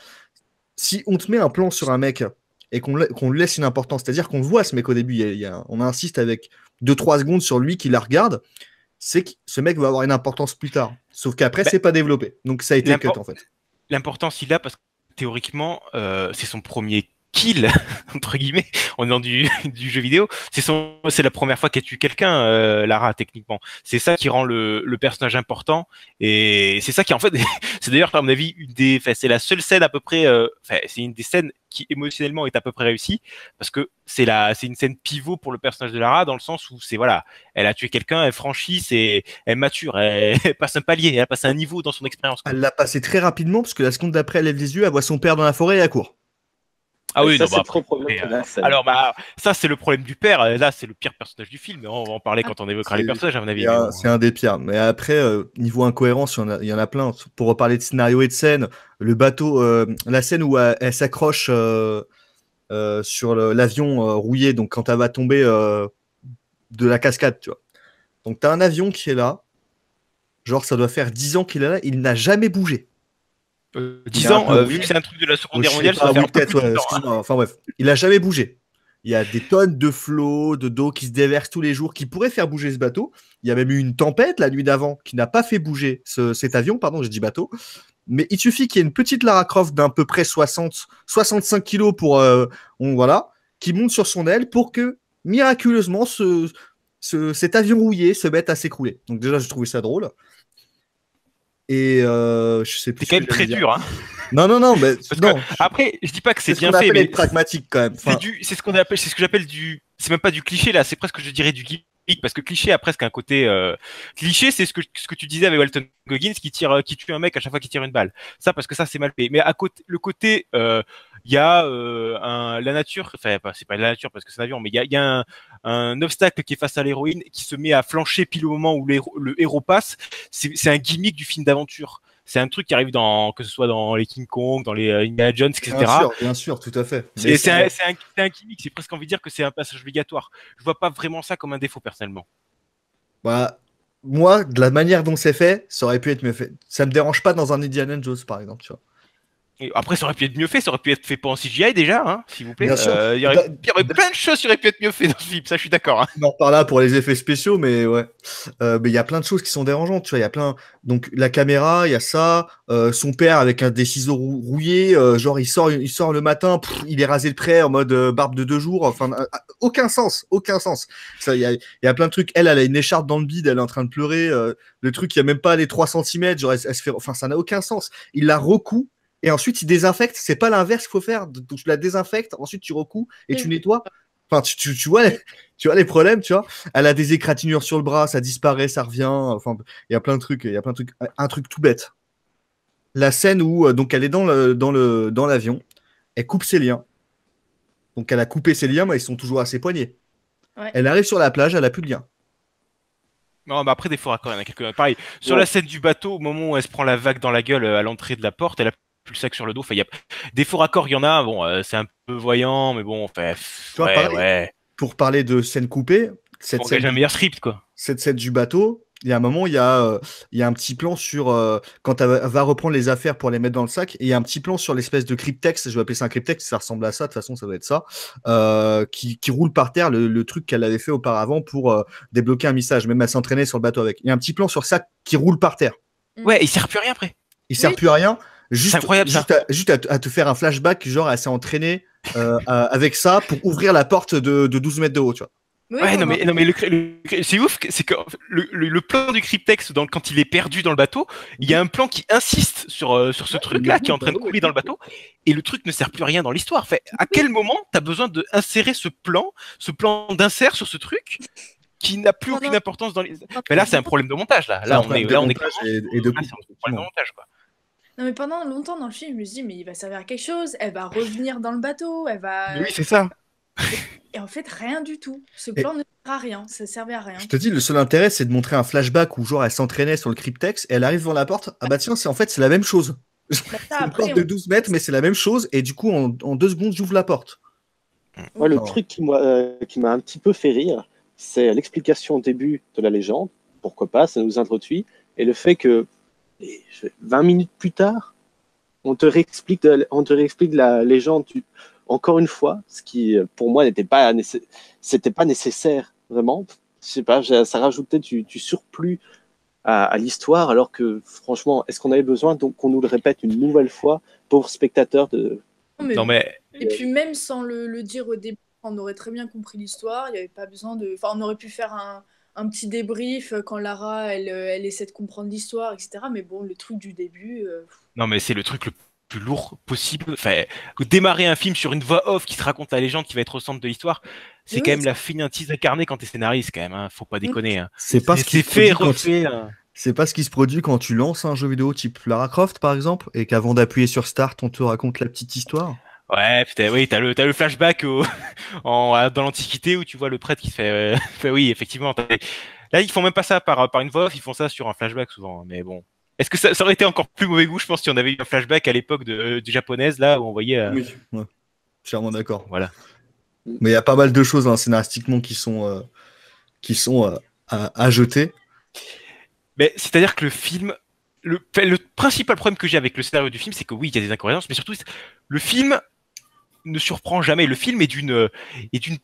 Si on te met un plan sur un mec et qu'on lui laisse une importance, c'est-à-dire qu'on voit ce mec au début, on insiste avec 2-3 secondes sur lui qui la regarde, c'est que ce mec va avoir une importance plus tard. Sauf qu'après, c'est pas développé. Donc ça a été cut en fait. L'importance il a parce que théoriquement, c'est son premier kill entre guillemets en dans du jeu vidéo. C'est la première fois qu'elle tue quelqu'un, Lara techniquement. C'est ça qui rend le personnage important et c'est ça qui en fait c'est d'ailleurs à mon avis c'est la seule scène à peu près c'est une des scènes qui émotionnellement est à peu près réussie parce que c'est une scène pivot pour le personnage de Lara dans le sens où c'est voilà, elle a tué quelqu'un, elle franchit, elle mature, elle passe un palier, elle passe un niveau dans son expérience. Elle l'a passé très rapidement parce que la seconde d'après, elle lève les yeux, elle voit son père dans la forêt et elle court. Ah oui, ça, non, c'est trop problème de la scène. alors ça c'est le problème du père. Là c'est le pire personnage du film. On va en parler quand on évoquera les personnages à mon avis. C'est un des pires. Mais après niveau incohérence, il y en a plein. Pour reparler de scénario et de scène, le bateau, la scène où elle s'accroche sur l'avion rouillé, donc quand elle va tomber de la cascade, tu vois. Donc t'as un avion qui est là, genre ça doit faire 10 ans qu'il est là, il n'a jamais bougé. 10 ans, vu que c'est un truc de la Seconde Guerre mondiale, ça fait un peu plus de temps, hein. Enfin bref, il a jamais bougé. Il y a des tonnes de flots, d'eau qui se déversent tous les jours, qui pourraient faire bouger ce bateau. Il y a même eu une tempête la nuit d'avant qui n'a pas fait bouger cet avion, pardon, j'ai dit bateau. Mais il suffit qu'il y ait une petite Lara Croft d'à peu près 65 kilos pour, voilà, qui monte sur son aile pour que, miraculeusement, cet avion rouillé se mette à s'écrouler. Donc déjà, j'ai trouvé ça drôle. Et je sais plus. C'est quand même très dur, hein. Non, mais non. Après, je dis pas que c'est bien fait, mais mais pragmatique quand même. Enfin, c'est ce qu'on appelle, c'est ce que j'appelle c'est même pas du cliché là, c'est presque je dirais du gimmick parce que cliché a presque un côté cliché, c'est ce que tu disais avec Walton Goggins qui tue un mec à chaque fois qu'il tire une balle. Ça parce que ça c'est mal fait. Mais à côté, le côté il y a la nature, enfin c'est pas la nature parce que c'est un avion, mais il y a un obstacle qui est face à l'héroïne qui se met à flancher pile au moment où le héros passe. C'est un gimmick du film d'aventure. C'est un truc qui arrive que ce soit dans les King Kong, dans les Indiana Jones, etc. Bien sûr, tout à fait. C'est un gimmick, c'est presque envie de dire que c'est un passage obligatoire. Je vois pas vraiment ça comme un défaut personnellement. Bah, moi, de la manière dont c'est fait, ça aurait pu être mieux fait. Ça me dérange pas dans un Indiana Jones, par exemple, tu vois. Et après, ça aurait pu être mieux fait, ça aurait pu être fait pas en CGI déjà, hein, s'il vous plaît. Bien sûr. Il y aurait plein de choses qui auraient pu être mieux fait dans ce film, ça je suis d'accord. Hein. On en reparle là pour les effets spéciaux, mais ouais. Mais il y a plein de choses qui sont dérangeantes, tu vois. Il y a plein. Donc la caméra, il y a ça. Son père avec des ciseaux rouillés, genre il sort le matin, il est rasé le près en mode barbe de 2 jours. Enfin, aucun sens. Ça, il y a plein de trucs. Elle a une écharpe dans le bide, elle est en train de pleurer. Le truc, il y a même pas les 3 cm. Genre, elle se fait. Enfin, ça n'a aucun sens. Il la recoue. Et ensuite, il désinfecte. C'est pas l'inverse qu'il faut faire. Donc, tu la désinfectes, ensuite, tu recoues et tu nettoies. Enfin, tu vois les problèmes, tu vois. Elle a des égratignures sur le bras, ça disparaît, ça revient. Enfin, il y a plein de trucs. Un truc tout bête. La scène où donc elle est dans l'avion, elle coupe ses liens. Donc elle a coupé ses liens, mais ils sont toujours à ses poignets. Ouais. Elle arrive sur la plage, elle a plus de lien. Non, mais après, des faux raccords, il y en a quelques-uns. Pareil, sur Ouais. la scène du bateau, au moment où elle se prend la vague dans la gueule à l'entrée de la porte, elle a plus le sac sur le dos. Enfin, il y a des faux raccords, il y en a. Bon, c'est un peu voyant, mais bon, enfin, Tu vois, ouais, pareil. ouais. Pour parler de scène coupée, Faut engager un meilleur script, quoi. cette scène du bateau, il y a un moment, il y a un petit plan sur quand elle va reprendre les affaires pour les mettre dans le sac, et il y a un petit plan sur l'espèce de cryptex, je vais appeler ça un cryptex, ça ressemble à ça, de toute façon, ça doit être ça, qui roule par terre, le truc qu'elle avait fait auparavant pour débloquer un message, même elle s'entraînait sur le bateau avec. Il y a un petit plan sur ça qui roule par terre. Ouais, il sert plus à rien après. Il sert Oui. plus à rien, C'est incroyable, ça. juste à te faire un flashback, genre elle s'est entraînée avec ça pour ouvrir la porte de 12 mètres de haut, tu vois. Oui, Ouais, non, pendant- mais c'est ouf, c'est que le plan du cryptex, quand il est perdu dans le bateau, il y a un plan qui insiste sur ce truc-là qui est en train de couler dans le bateau, et le truc ne sert plus à rien dans l'histoire. Fait, à quel moment t'as besoin d'insérer ce plan d'insert sur ce truc qui n'a plus aucune importance dans les. Mais là, c'est un problème de montage, là. Là, on est de clairement- montage et de là, c'est un problème de montage, quoi. Non, mais pendant longtemps dans le film, je me suis dit, mais il va servir à quelque chose, elle va revenir dans le bateau, elle va. Mais oui, c'est ça. Et en fait, rien du tout. Ce plan ne sert à rien, ça servait à rien. Je te dis, le seul intérêt, c'est de montrer un flashback où genre elle s'entraînait sur le cryptex et elle arrive devant la porte. Ah bah tiens, c'est la même chose. Bah, ça, C'est une après, porte de 12 mètres, mais c'est la même chose. Et du coup, en 2 secondes, j'ouvre la porte. Moi, le Non. truc qui m'a un petit peu fait rire, c'est l'explication au début de la légende. Pourquoi pas, ça nous introduit. Et le fait que 20 minutes plus tard, on te réexplique la légende encore une fois, ce qui pour moi c'était pas nécessaire vraiment. Je sais pas, ça rajoutait du surplus à l'histoire, alors que franchement, est-ce qu'on avait besoin donc qu'on nous le répète une nouvelle fois, pauvres spectateurs de. Non, mais Et puis même sans le dire au début, on aurait très bien compris l'histoire, il n'y avait pas besoin de. Enfin, on aurait pu faire un petit débrief quand Lara, elle essaie de comprendre l'histoire, etc. Mais bon, le truc du début. non, mais c'est le truc le plus lourd possible. Enfin, démarrer un film sur une voix off qui te raconte la légende qui va être au centre de l'histoire, c'est Oui, quand même c'est- la fainéantise incarnée quand t'es scénariste, quand même. Hein. Faut pas déconner. Hein. C'est pas ce qui C'est se fait, produit quand- refait. Hein. C'est pas ce qui se produit quand tu lances un jeu vidéo type Lara Croft, par exemple, et qu'avant d'appuyer sur Start, on te raconte la petite histoire. Ouais, putain, oui, t'as le flashback dans l'Antiquité où tu vois le prêtre qui fait oui, effectivement. Là, ils font même pas ça par une voix off, ils font ça sur un flashback souvent. Hein. Mais bon. Est-ce que ça aurait été encore plus mauvais goût, je pense, si on avait eu un flashback à l'époque du japonaise, là, où on voyait. Oui, ouais. Clairement d'accord. Voilà. Mais il y a pas mal de choses hein, scénaristiquement qui sont à jeter. Mais c'est-à-dire que le film, le principal problème que j'ai avec le scénario du film, c'est que oui, il y a des incohérences, mais surtout, le film ne surprend jamais. Le film est d'une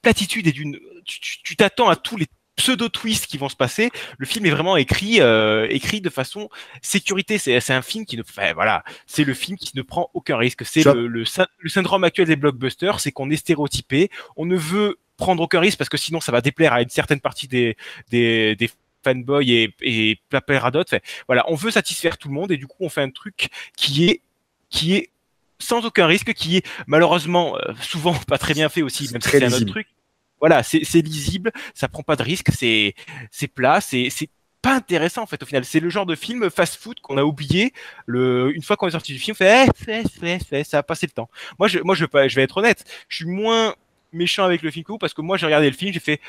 platitude et tu t'attends à tous les pseudo-twists qui vont se passer. Le film est vraiment écrit de façon sécurité. C'est un film qui ne, enfin, voilà, c'est le film qui ne prend aucun risque. C'est le syndrome actuel des blockbusters, c'est qu'on est stéréotypé. On ne veut prendre aucun risque parce que sinon ça va déplaire à une certaine partie des fanboys et pas plaire à d'autres. Enfin, voilà, on veut satisfaire tout le monde et du coup on fait un truc qui est sans aucun risque, qui est malheureusement souvent pas très bien fait aussi, même si c'est un autre truc. Voilà, c'est lisible, ça prend pas de risque, c'est plat, c'est pas intéressant en fait au final. C'est le genre de film fast-food qu'on a oublié. Une fois qu'on est sorti du film, on fait ça a passé le temps. Moi je vais être honnête, je suis moins méchant avec le film que vous parce que moi j'ai regardé le film, j'ai fait.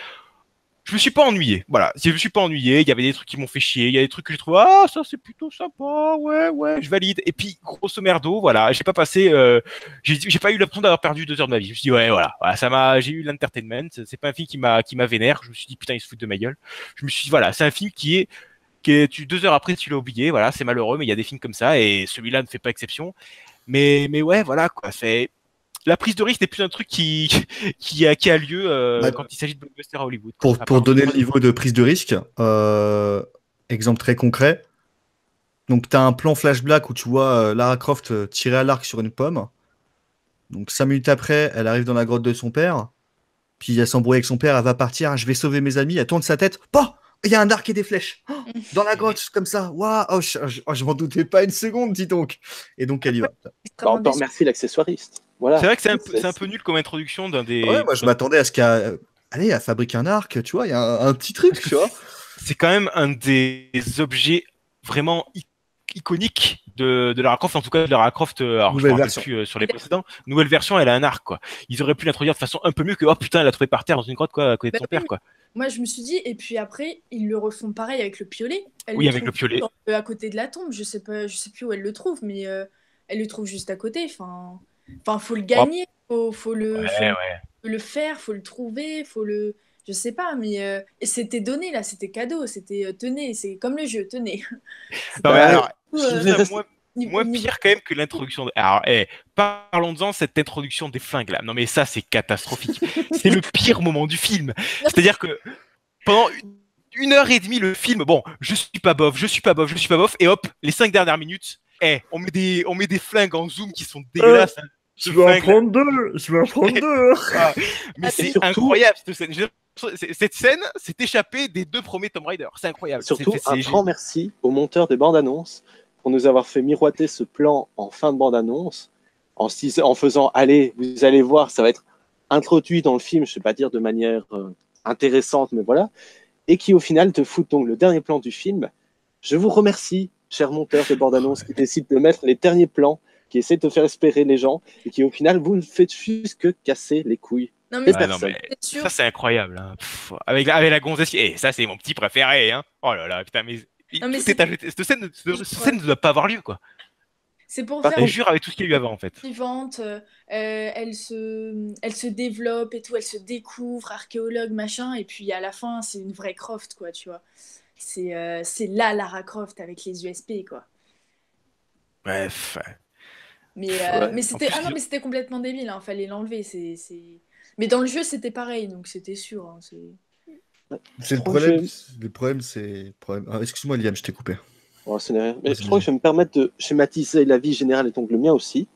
Je me suis pas ennuyé. Voilà, je me suis pas ennuyé. Il y avait des trucs qui m'ont fait chier. Il y a des trucs que je trouve ah ça c'est plutôt sympa. Ouais, je valide. Et puis grosso merdo, voilà, j'ai pas passé. J'ai pas eu l'impression d'avoir perdu 2 heures de ma vie. Je me suis dit ouais voilà, j'ai eu l'entertainment. C'est pas un film qui m'a vénère. Je me suis dit putain il se fout de ma gueule. Je me suis dit voilà, c'est un film qui est 2 heures après tu l'as oublié. Voilà, c'est malheureux, mais il y a des films comme ça et celui-là ne fait pas exception. Mais ouais voilà quoi, c'est la prise de risque n'est plus un truc qui a lieu quand il s'agit de blockbusters à Hollywood. Pour donner le niveau de prise de risque, exemple très concret. Donc, tu as un plan flashback où tu vois Lara Croft tirer à l'arc sur une pomme. Donc, 5 minutes après, elle arrive dans la grotte de son père. Puis, elle s'embrouille avec son père, elle va partir. Je vais sauver mes amis. Elle tourne sa tête. Bah, il y a un arc et des flèches. Oh, dans la grotte, comme ça. Waouh, oh, je m'en doutais pas une seconde, dis donc. Et donc, elle y va. extrêmement On remercie l'accessoiriste. Voilà. C'est vrai que c'est un peu nul comme introduction d'un des. Ouais, moi, je m'attendais à ce qu'elle elle fabrique un arc, tu vois. Il y a un petit truc, tu vois. C'est quand même un des objets vraiment iconique de Lara Croft, en tout cas de Lara Croft, alors je Nouvelle me rappelle version. plus sur les précédents. Nouvelle version, elle a un arc, quoi. Ils auraient pu l'introduire de façon un peu mieux que, oh putain, elle l'a trouvé par terre dans une grotte, quoi, à côté de Bah son oui, père, quoi. moi, je me suis dit, et puis après, ils le refont pareil avec le piolet. Elle Oui, le avec le trouve piolet. à côté de la tombe. Je sais pas, je sais plus où elle le trouve, mais elle le trouve juste à côté. Enfin, faut le gagner, faut Ouais. le faire, faut le trouver, je sais pas, mais et c'était donné là, c'était cadeau, c'était tenez, c'est comme le jeu, tenez. Non, mais Bah, alors, Euh, je trouve vais ça rester- moins niveau- pire quand même que l'introduction. Alors, parlons-en, cette introduction des flingues là. Non, mais ça, c'est catastrophique. C'est le pire moment du film. C'est-à-dire que pendant une heure et demie, le film, bon, je suis pas bof, et hop, les 5 dernières minutes, on met des flingues en zoom qui sont dégueulasses. Hein. Je vais en flingue, là. prendre deux. Je vais en prendre deux. Ah, mais Ah, c'est surtout- incroyable cette scène. Cette scène s'est échappée des 2 premiers Tomb Raider. C'est incroyable. Surtout, C'est- un c'est- grand merci au monteur des bandes annonces pour nous avoir fait miroiter ce plan en fin de bande annonce, en faisant allez, vous allez voir, ça va être introduit dans le film, je ne vais pas dire de manière intéressante, mais voilà, et qui au final te fout donc le dernier plan du film. Je vous remercie, cher monteur des bandes annonces, qui décide de mettre les derniers plans, qui essaie de faire espérer les gens, et qui au final, vous ne faites juste que casser les couilles. Non, Ouais, mais Ah non, personne. mais c'est sûr. ça, c'est incroyable. Hein. Pff, avec la gonzesse. Et ça, c'est mon petit préféré. Hein. Oh là là, putain, mais. Non, mais Tout est ajouté. Cette scène ne doit pas avoir lieu, quoi. C'est pour Par faire Je jure avec tout ce qu'il y a eu avant, en fait. vivante, elle se développe et tout, elle se découvre, archéologue, machin, et puis à la fin, c'est une vraie Croft, quoi, tu vois. C'est la Lara Croft avec les USP, quoi. Bref. Mais, Ouais. mais c'était En plus, ah non, mais c'était complètement débile, hein, fallait l'enlever. Mais dans le jeu, c'était pareil, donc c'était sûr. Hein, C'est le Je crois que problème. Le problème, c'est. Ah, excuse-moi, Liam, je t'ai coupé. Bon, ce n'est rien. Mais Vas-y, je crois que je vais me permettre de schématiser la vie générale et donc le mien aussi.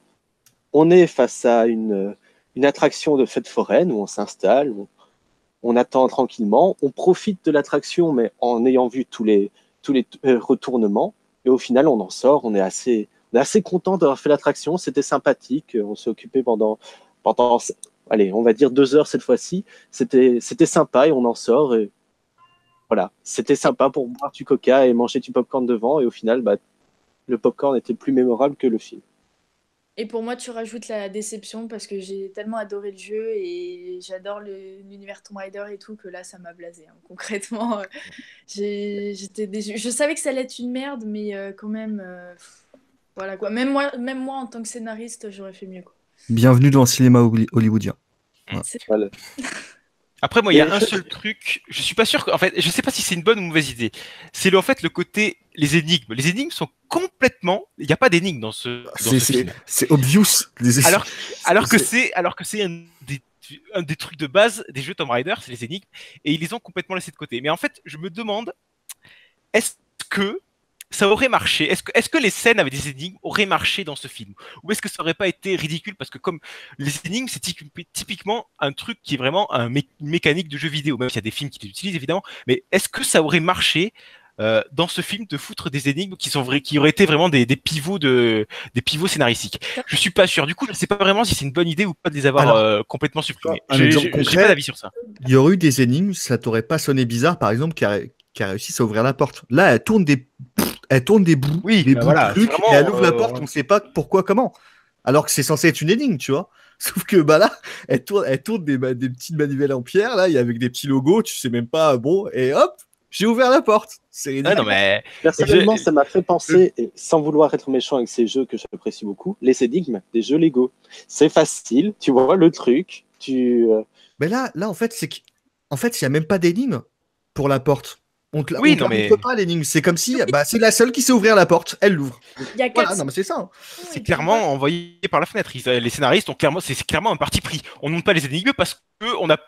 On est face à une attraction de fête foraine où on s'installe, où on attend tranquillement, on profite de l'attraction, mais en ayant vu tous les retournements. Et au final, on en sort, on est assez content d'avoir fait l'attraction. C'était sympathique. On s'est occupé pendant, allez, on va dire 2 heures cette fois-ci. C'était sympa et on en sort. Et voilà, c'était sympa pour boire du coca et manger du popcorn devant. Et au final, bah, le popcorn était plus mémorable que le film. Et pour moi, tu rajoutes la déception parce que j'ai tellement adoré le jeu et j'adore l'univers Tomb Raider et tout que là, ça m'a blasé. Hein. Concrètement, j'étais déçue. Je savais que ça allait être une merde, mais quand même, voilà quoi. Même moi, en tant que scénariste, j'aurais fait mieux. Quoi. Bienvenue dans le cinéma hollywoodien. Voilà. Après, moi, il y a Et- un seul truc. Je suis pas sûr que, en fait, je sais pas si c'est une bonne ou une mauvaise idée. C'est en fait le côté les énigmes. Les énigmes sont complètement. Il n'y a pas d'énigmes dans ce film. C'est obvious. Alors que c'est un des trucs de base des jeux Tomb Raider, c'est les énigmes, et ils les ont complètement laissés de côté. Mais en fait, je me demande, est-ce que ça aurait marché? Est-ce que les scènes avec des énigmes auraient marché dans ce film? Ou est-ce que ça aurait pas été ridicule? Parce que comme les énigmes, c'est typiquement un truc qui est vraiment une mécanique de jeu vidéo, même s'il y a des films qui l'utilisent évidemment, mais est-ce que ça aurait marché dans ce film de foutre des énigmes qui auraient été vraiment des pivots scénaristiques? Je suis pas sûr. Du coup, je sais pas vraiment si c'est une bonne idée ou pas de les avoir complètement supprimés. un exemple J'ai concret, pas d'avis sur ça. Il y aurait eu des énigmes, ça t'aurait pas sonné bizarre, par exemple, qui a réussi à ouvrir la porte. Là, elle tourne des bouts, Oui, des bah bouts voilà, de trucs, c'est vraiment, et elle ouvre la porte, on sait pas pourquoi, comment. Alors que c'est censé être une énigme, tu vois. Sauf que bah là, elle tourne des petites manivelles en pierre, là, avec des petits logos, tu sais même pas, bon, et hop, j'ai ouvert la porte. C'est ridicule. Ah non, mais Personnellement, ça m'a fait penser, et sans vouloir être méchant avec ces jeux que j'apprécie beaucoup, les énigmes des jeux Lego. C'est facile, tu vois le truc, Mais là, en fait, il y a même pas d'énigme pour la porte. On te Oui, on te non, la mais- montre pas l'énigme. C'est comme si, bah, c'est la seule qui sait ouvrir la porte. Elle l'ouvre. Il y a Voilà, 4 non, mais c'est ça. Hein. c'est clairement envoyé par la fenêtre. Les scénaristes ont clairement, c'est clairement un parti pris. On ne montre pas les énigmes parce que on a.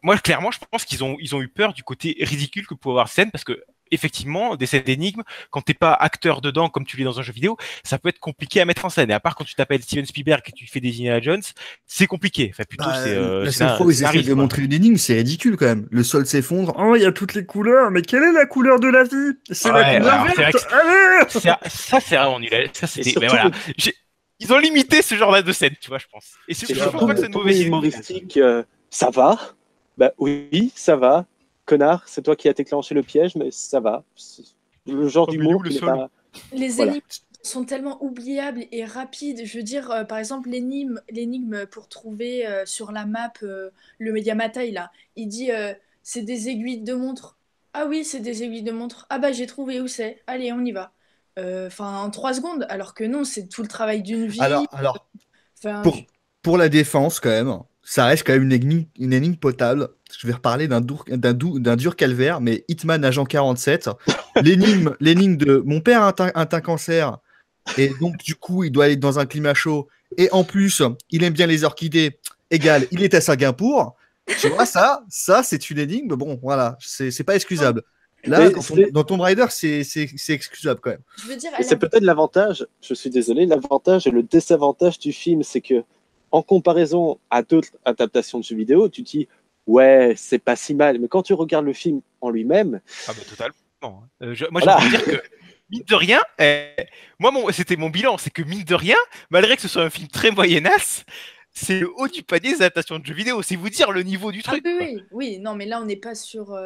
Moi, clairement, je pense qu'ils ont eu peur du côté ridicule que pouvait avoir scène parce que effectivement, des scènes d'énigmes, quand t'es pas acteur dedans comme tu l'es dans un jeu vidéo, ça peut être compliqué à mettre en scène. Et à part quand tu t'appelles Steven Spielberg et que tu fais des Indiana Jones, c'est compliqué. Enfin, plutôt, c'est la c'est seule un fois où ils essaient scénariste, de quoi. montrer une énigme, c'est ridicule quand même. Le sol s'effondre. Oh, il y a toutes les couleurs. Mais quelle est la couleur de la vie? C'est la Ouais, couleur alors, c'est vrai verte. que Allez. Ça, c'est vraiment nul. Ça, Et c'était. surtout, Mais voilà. Ils ont limité ce genre de scène, tu vois, je pense. Et et je surtout pense pas que c'est le une ton mauvaise idée. humoristique, ça va? Bah oui, ça va. Connard, c'est toi qui as déclenché le piège, mais ça va. C'est le genre Oh, mais il est d'humour où, le qui n'est sol pas Les Voilà. énigmes sont tellement oubliables et rapides. Je veux dire, par exemple, l'énigme pour trouver sur la map le Yamatai, là. Il dit c'est des aiguilles de montre. Ah oui, c'est des aiguilles de montre. Ah bah j'ai trouvé où c'est. Allez, on y va. Enfin, en 3 secondes. Alors que non, c'est tout le travail d'une vie. Alors, Enfin, pour la défense, quand même, ça reste quand même une énigme potable. Je vais reparler d'un dur calvaire, mais Hitman Agent 47, l'énigme de mon père a un cancer, et donc du coup, il doit aller dans un climat chaud, et en plus, il aime bien les orchidées, égal, il est à Singapour. Tu vois, ça c'est une énigme, bon, voilà, c'est pas excusable. Là, Mais dans Tomb Raider, c'est excusable quand même. je veux dire, Et c'est peut-être l'avantage, je suis désolé, l'avantage et le désavantage du film, c'est que en comparaison à d'autres adaptations de jeux vidéo, tu te dis ouais, c'est pas si mal, mais quand tu regardes le film en lui-même, Ah bah totalement. Moi Voilà. j'ai envie de dire que mine de rien, c'était mon bilan, c'est que mine de rien, malgré que ce soit un film très moyenasse, c'est le haut du panier des adaptations de jeux vidéo. C'est vous dire le niveau du Ah truc. oui, quoi. oui, oui, non, mais là, on n'est pas sur.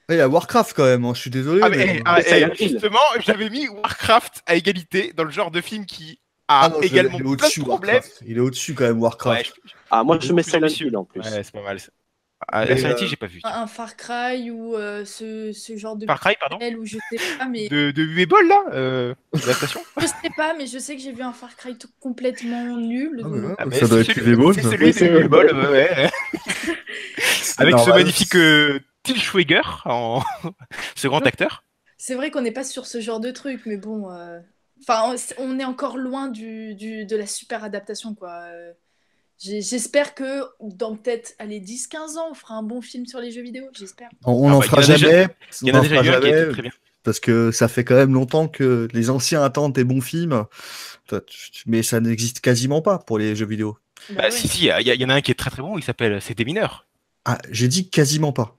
Il y a Warcraft quand même, hein, je suis désolé. Ah, mais... Silent Hill. justement, j'avais mis Warcraft à égalité dans le genre de film qui Ah a non, également il est plein au-dessus, de problèmes. Warcraft. Il est au-dessus quand même, Warcraft. Ouais, moi je mets plus Silent ambitieux. Hill en plus. Ouais, c'est pas mal. Mais, Silent Hill, j'ai pas vu. Un Far Cry ou ce genre de Far Cry, pardon. ou je sais pas, mais De Uebol là, l'adaptation. je sais pas, mais je sais que j'ai vu un Far Cry tout complètement nul. Ah, mais donc- ouais, Ah, mais ça doit c'est être celui- Uwe c'est Boll. celui Oui, de c'est Uebol, Uwe ouais. C'est Avec ce normal. magnifique Til Schweiger en ce grand acteur. C'est vrai qu'on n'est pas sur ce genre de truc, mais bon. Enfin, on est encore loin de la super adaptation, quoi. J'espère que dans peut-être, allez, 10-15 ans, on fera un bon film sur les jeux vidéo, j'espère. On Ah n'en bah, fera il y en a déjà- jamais. Il y On en a n'en déjà fera eu un qui a été jamais. très bien. Parce que ça fait quand même longtemps que les anciens attendent des bons films. Mais ça n'existe quasiment pas pour les jeux vidéo. Bah Bah, ouais. si, il y en a un qui est très très bon, il s'appelle C'est des mineurs. Ah, j'ai dit quasiment pas.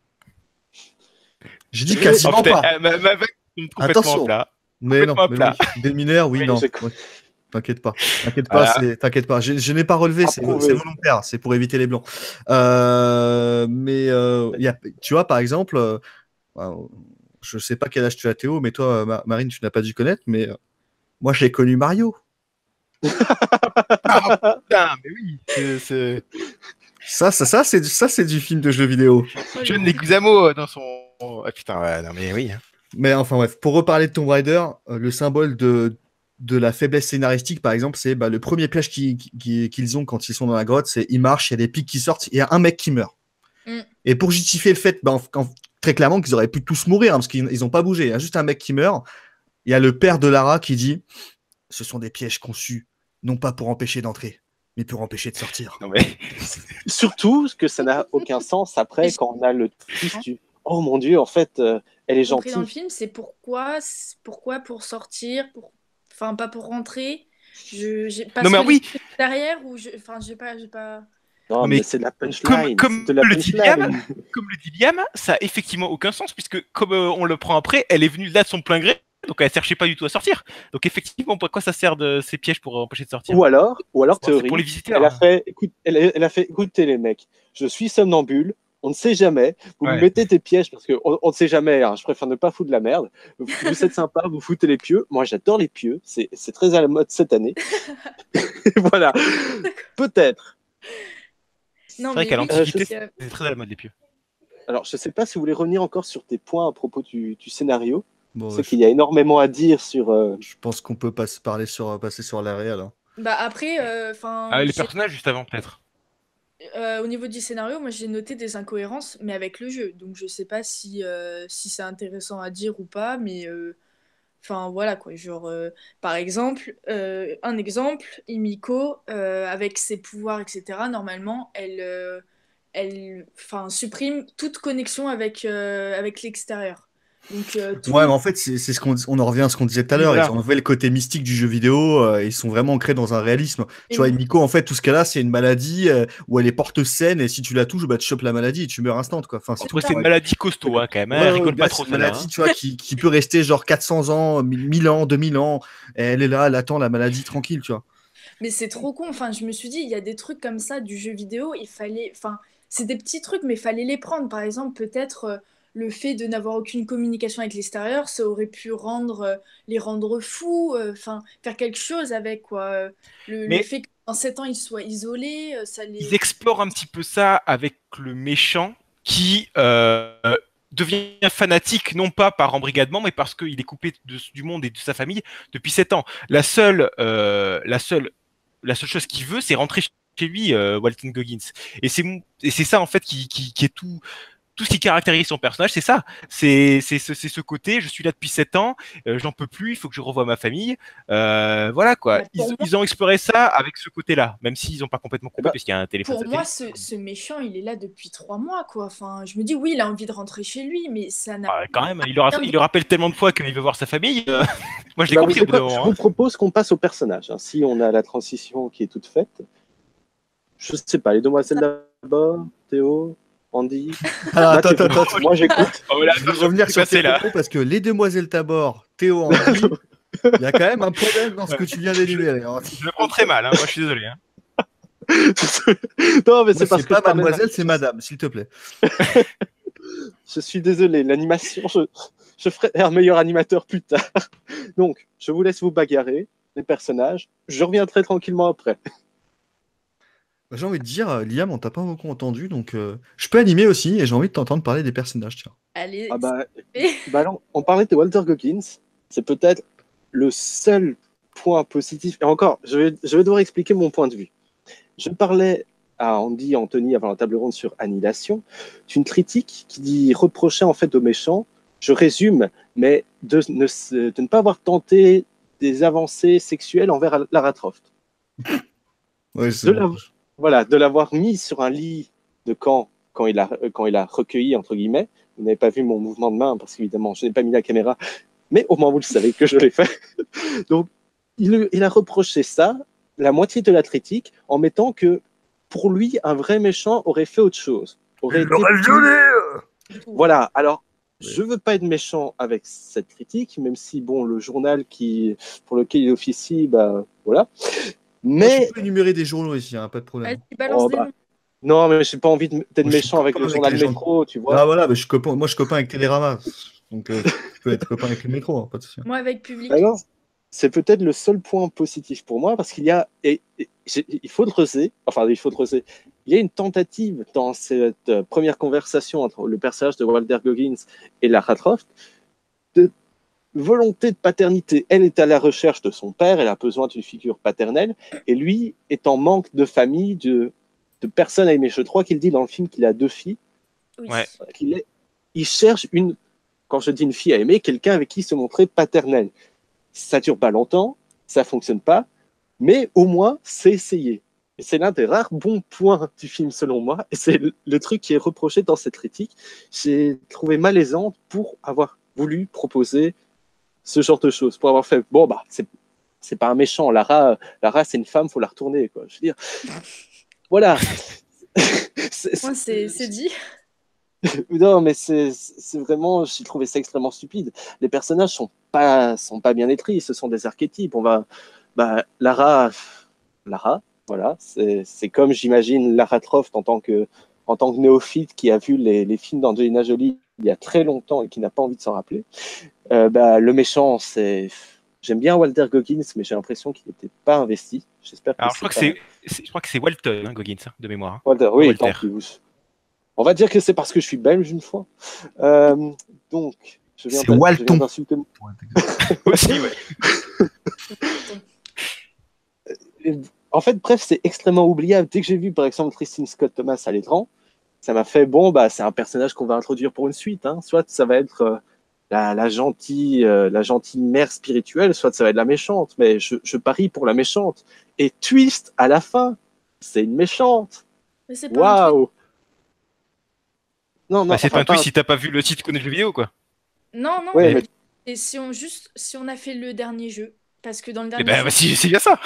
J'ai dit Oh, quasiment putain, pas. ma vanne tombe complètement Attention. à plat. Mais non, complètement mais à plat. oui. Des mineurs, oui, Oui, non. j'ai- Ouais. T'inquiète pas. T'inquiète pas, Voilà. t'inquiète pas. Je n'ai pas relevé, c'est Approuvé. volontaire, c'est pour éviter les blancs. Tu vois, par exemple, je sais pas quel âge tu as, Théo, mais toi, Marine, tu n'as pas dû connaître, mais moi, j'ai connu Mario. Ah, putain, mais oui. Ça, c'est du film de jeu vidéo. John Leguizamo dans son. Ah putain, ouais, non mais oui. Hein. Mais enfin bref, pour reparler de Tomb Raider, le symbole de la faiblesse scénaristique, par exemple, c'est le premier piège qu'ils ont quand ils sont dans la grotte, c'est ils marchent, il y a des pics qui sortent, il y a un mec qui meurt. Mm. Et pour justifier le fait, très clairement, qu'ils auraient pu tous mourir, hein, parce qu'ils n'ont pas bougé, il y a juste un mec qui meurt, il y a le père de Lara qui dit « Ce sont des pièges conçus, non pas pour empêcher d'entrer, mais pour empêcher de sortir. Non mais. Surtout que ça n'a aucun sens après quand on a le twist du oh mon dieu, en fait, elle est Rentrer dans le gentille. film, c'est pourquoi pour sortir, enfin pas pour rentrer. Parce Non, mais que oui. derrière ou enfin j'ai pas. Non, Mais mais c'est de la punchline. comme c'est de la le dit punchline. Liam, Comme le dit Liam, ça a effectivement aucun sens puisque comme on le prend après, elle est venue là de son plein gré, donc elle cherchait pas du tout à sortir. Donc effectivement, pourquoi ça sert de ces pièges pour empêcher de sortir? Ou alors C'est théorie, pour les visiteurs. elle a fait, écoute, elle a fait, écoutez les mecs, je suis somnambule, on ne sait jamais, vous Ouais. me mettez des pièges parce qu'on ne sait jamais, hein, je préfère ne pas foutre de la merde, vous êtes sympa, vous foutez les pieux, moi j'adore les pieux, c'est très à la mode cette année. Voilà, peut-être. Non, C'est vrai mais qu'à oui, l'Antiquité, c'est- c'est très à la mode les pieux. Alors je ne sais pas si vous voulez revenir encore sur tes points à propos du scénario, Bon, c'est qu'il y a énormément à dire sur... je pense qu'on peut passer sur la réelle. Hein. Bah après, enfin. Ah, les personnages juste avant peut-être. Au niveau du scénario, moi j'ai noté des incohérences, mais avec le jeu. Donc je sais pas si c'est intéressant à dire ou pas, mais enfin voilà quoi. Genre, par exemple, un exemple, Himiko, avec ses pouvoirs, etc., normalement, elle supprime toute connexion avec l'extérieur. Donc, Ouais, mais en fait, c'est ce on en revient à ce qu'on disait tout à Oui, l'heure. voilà. Ils ont enlevé le côté mystique du jeu vidéo. Ils sont vraiment ancrés dans un réalisme. Tu Et vois, oui. Miko, en fait, tout ce qu'elle a, c'est une maladie où elle est porte-saine et si tu la touches, bah, tu chopes la maladie et tu meurs instant, quoi. Enfin, Après, ça. c'est une maladie costaud hein, quand même. Hein. Ouais, Elle rigole ouais, pas c'est trop une celle-là. maladie, tu vois, qui peut rester genre 400 ans, 1000 ans, 2000 ans. Et elle est là, elle attend la maladie tranquille, tu vois. Mais c'est trop con. Enfin, je me suis dit, il y a des trucs comme ça du jeu vidéo. Il fallait, enfin, c'est des petits trucs, mais il fallait les prendre. Par exemple, peut-être le fait de n'avoir aucune communication avec l'extérieur, ça aurait pu les rendre fous, enfin, faire quelque chose avec, quoi. Le Mais fait qu'en 7 ans, ils soient isolés, ça ils les... explorent un petit peu ça avec le méchant qui devient fanatique, non pas par embrigadement, mais parce qu'il est coupé du monde et de sa famille depuis 7 ans. La seule chose qu'il veut, c'est rentrer chez lui, Walton Goggins. Et c'est ça, en fait, qui est tout ce qui caractérise son personnage, c'est ça. C'est ce côté, je suis là depuis 7 ans, j'en peux plus, il faut que je revoie ma famille. Voilà, quoi. Bah, pour moi, Ils ont exploré ça avec ce côté-là, même s'ils n'ont pas complètement Eh coupé, ben, parce qu'il y a un téléphone pour moi, satellite. ce méchant, il est là depuis 3 mois, quoi. Enfin, je me dis, oui, il a envie de rentrer chez lui, mais ça n'a Quand même, rien il de... le rappelle tellement de fois qu'il veut voir sa famille. Moi, je l'ai Bah, vous compris au savez bout d'un quoi, je moment. vous Hein. propose qu'on passe au personnage. Hein. Si on a la transition qui est toute faite, je sais pas, les demoiselles d'abord, Théo, Andy. Alors, Là, attends, tu- attends, attends. Moi, j'écoute. Oh, là, Je vais revenir sur passé tes là. propos parce que les demoiselles Tabor, Théo, Andy, il y a quand même un problème dans ce que tu viens d'énumérer. Hein. Je le prends très mal, hein. Moi, je suis désolé. Hein. Non, mais Moi, c'est parce c'est que pas je parlais de- mademoiselle, c'est madame, s'il te plaît. Je suis désolé, l'animation, je ferai un meilleur animateur plus tard. Donc, je vous laisse vous bagarrer, les personnages. Je reviendrai tranquillement après. J'ai envie de dire, Liam, on t'a pas beaucoup entendu, donc je peux animer aussi et j'ai envie de t'entendre parler des personnages. Tiens. Allez, Ah bah, c'est fait. alors, on parlait de Walter Goggins. C'est peut-être le seul point positif. Et encore, je vais devoir expliquer mon point de vue. Je parlais à Andy, Anthony, avant la table ronde sur Annihilation, d'une critique qui reprochait en fait aux méchants, je résume, mais de ne pas avoir tenté des avancées sexuelles envers Lara Croft. Ouais, De l'avoir mis sur un lit de camp quand il a recueilli, entre guillemets. Vous n'avez pas vu mon mouvement de main parce qu'évidemment, je n'ai pas mis la caméra, mais au moins vous le savez que je l'ai fait. Donc, il a reproché ça, la moitié de la critique, en mettant que pour lui, un vrai méchant aurait fait autre chose. Voilà, alors, je veux pas être méchant avec cette critique, même si, bon, le journal pour lequel il officie, bah, voilà. Mais, Tu peux énumérer des journaux ici, hein, pas de problème. Vas-y, balance Oh, des bah, noms. non, mais j'ai pas envie d'être Moi, je suis méchant avec copain le avec journal les gens. Métro, tu vois. Ah voilà, je suis copain avec Télérama, donc tu peux être copain avec le métro, hein, pas de souci. Moi, avec public. Alors, c'est peut-être le seul point positif pour moi, parce qu'il y a, il faut creuser, il y a une tentative dans cette première conversation entre le personnage de Walter Goggins et Lara Croft, de volonté de paternité. Elle est à la recherche de son père, elle a besoin d'une figure paternelle, et lui est en manque de famille, de personnes à aimer. Je crois qu'il dit dans le film qu'il a 2 filles, Oui. Ouais. il cherche quand je dis une fille à aimer, quelqu'un avec qui se montrer paternel. Ça dure pas longtemps, ça fonctionne pas, mais au moins c'est essayé. Et c'est l'un des rares bons points du film selon moi, et c'est le truc qui est reproché dans cette critique. J'ai trouvé malaisant pour avoir voulu proposer ce genre de choses, pour avoir fait bon bah c'est pas un méchant, Lara c'est une femme, faut la retourner quoi. Je veux dire, voilà. Moi, c'est dit. Non, mais c'est vraiment, j'ai trouvé ça extrêmement stupide. Les personnages sont pas bien écrits, ce sont des archétypes. Lara, voilà, c'est comme j'imagine Lara Croft en tant que néophyte qui a vu les films d'Angelina Jolie il y a très longtemps et qui n'a pas envie de s'en rappeler. Le méchant, j'aime bien Walter Goggins, mais j'ai l'impression qu'il n'était pas investi. J'espère que Alors, je crois que c'est Walton, hein, Goggins, hein, de mémoire. Hein. Walter, oui, Walter. tant pis. On va dire que c'est parce que je suis belge une fois. Donc, je viens C'est Walton. d'insulter. Aussi, ouais. En fait, bref, c'est extrêmement oubliable. Dès que j'ai vu, par exemple, Tristan Scott Thomas à l'écran, ça m'a fait bon, bah, c'est un personnage qu'on va introduire pour une suite. Hein. Soit ça va être la gentille mère spirituelle, soit ça va être la méchante. Mais je parie pour la méchante. Et twist à la fin, c'est une méchante. Mais c'est pas un Waouh! Non, Bah, c'est enfin, pas un twist si t'as pas vu le titre connaît le jeu vidéo, quoi. Non, non, Ouais, mais... mais- Et si on a fait le dernier jeu, parce que dans le Eh dernier ben, jeu... c'est bien ça.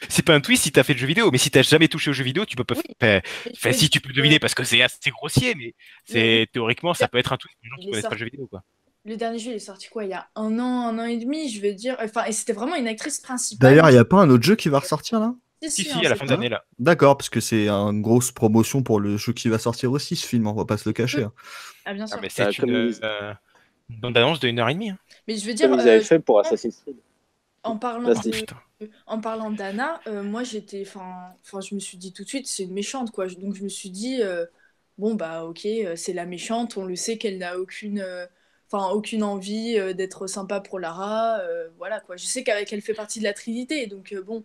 C'est pas un twist si t'as fait le jeu vidéo, mais si t'as jamais touché au jeu vidéo, tu peux pas. Oui. Enfin, si tu peux le deviner parce que c'est assez grossier, mais théoriquement ça peut être un twist pour les gens qui Il est connaissent pas le sorti. jeu vidéo, quoi. Le dernier jeu, il est sorti quoi? Il y a un an et demi, je veux dire. Enfin, et c'était vraiment une actrice principale. D'ailleurs, il n'y a pas un autre jeu qui va ressortir là? Si, en à la fin de septembre. l'année, là. D'accord, parce que c'est une grosse promotion pour le jeu qui va sortir aussi, ce film, on va pas se le cacher. Hein. Ah, bien Ah, sûr. mais c'est Comme une bande-annonce de 1h30. Hein. Mais je veux comme dire, ils avaient fait pour Assassin's Creed. en parlant Oh Vas-y. de, putain. en parlant d'Anna, moi j'étais, enfin, je me suis dit tout de suite, c'est une méchante quoi. Donc je me suis dit, bon bah ok, c'est la méchante. On le sait qu'elle n'a aucune envie d'être sympa pour Lara. Voilà quoi. Je sais qu'elle fait partie de la Trinité, donc bon,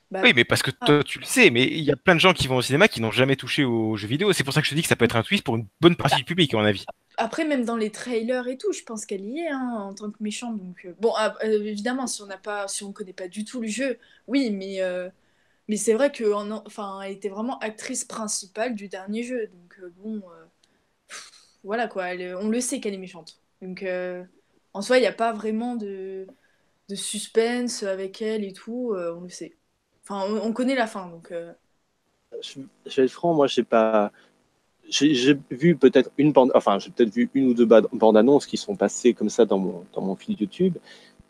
bah Oui, mais parce que ah, toi, tu le sais, mais il y a plein de gens qui vont au cinéma qui n'ont jamais touché aux jeux vidéo. C'est pour ça que je te dis que ça peut être un twist pour une bonne partie du public, à mon avis. après même dans les trailers et tout, je pense qu'elle y est hein, en tant que méchante. Donc bon, évidemment, si on connaît pas du tout le jeu, oui, mais c'est vrai que enfin, elle était vraiment actrice principale du dernier jeu. Donc bon, voilà quoi, on le sait qu'elle est méchante. Donc en soi, il n'y a pas vraiment de suspense avec elle et tout, on le sait. Enfin, on connaît la fin, donc Je vais être franc, moi, j'ai pas. J'ai vu peut-être une bande, enfin, j'ai peut-être vu une ou deux bandes annonces qui sont passées comme ça dans mon fil YouTube.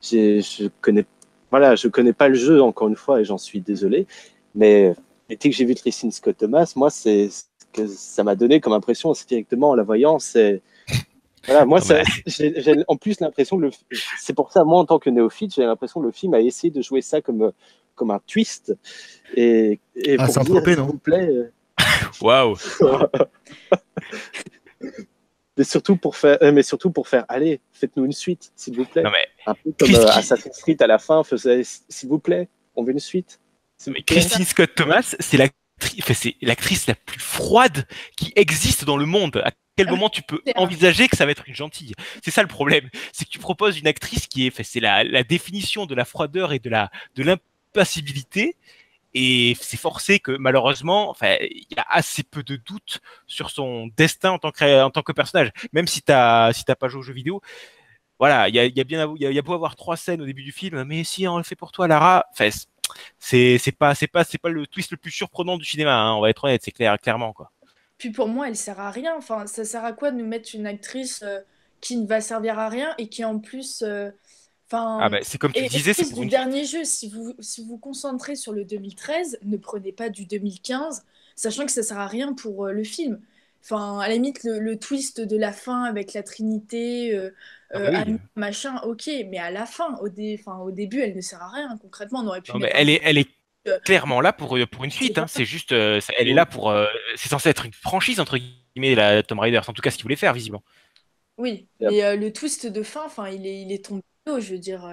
Je connais, voilà, je connais pas le jeu encore une fois et j'en suis désolé. Mais dès que j'ai vu Tristan Scott Thomas, moi, c'est ce que ça m'a donné comme impression aussi directement en la voyant. C'est voilà, moi, Non, mais- j'ai en plus l'impression que c'est pour ça, moi, en tant que néophyte, j'ai l'impression que le film a essayé de jouer ça comme un twist et Ah, pour dire, Saint-Tropez, s'il non? vous plaît. Waouh. Mais surtout pour faire, allez, faites-nous une suite, s'il vous plaît. Non, mais Un peu comme Christi- Assassin's Creed à la fin faisait, s'il vous plaît, on veut une suite. S'il vous mais plaît. Christine Scott Thomas, c'est l'actrice la plus froide qui existe dans le monde. À quel moment tu peux c'est rare. envisager que ça va être une gentille? C'est ça le problème. C'est que tu proposes une actrice qui c'est la définition de la froideur et de l'impassibilité. Et c'est forcé que malheureusement, enfin, il y a assez peu de doutes sur son destin en tant que personnage. Même si t'as pas joué aux jeux vidéo, voilà, il y a beau avoir 3 scènes au début du film, mais si on le fait pour toi, Lara, enfin, c'est pas le twist le plus surprenant du cinéma, hein, on va être honnête, c'est clairement quoi. Puis pour moi, elle sert à rien. Enfin, ça sert à quoi de nous mettre une actrice qui ne va servir à rien et qui en plus, Ah enfin, bah, c'est comme tu et disais, c'est actrice pour du une. dernier jeu. Si vous vous concentrez sur le 2013, ne prenez pas du 2015, sachant que ça sert à rien pour le film. Enfin, à la limite, le twist de la fin avec la Trinité, Ah bah oui. Anna, machin, ok, mais à la fin, au début, elle ne sert à rien. Concrètement, on aurait pu Non mais mettre elle est euh, clairement là pour une suite, hein. voilà. C'est juste, elle est là pour, c'est censé être une franchise entre guillemets la Tomb Raider, c'est en tout cas ce qu'il voulait faire visiblement. Oui, Yep. mais le twist de fin, enfin, il est tombé de l'eau, je veux dire.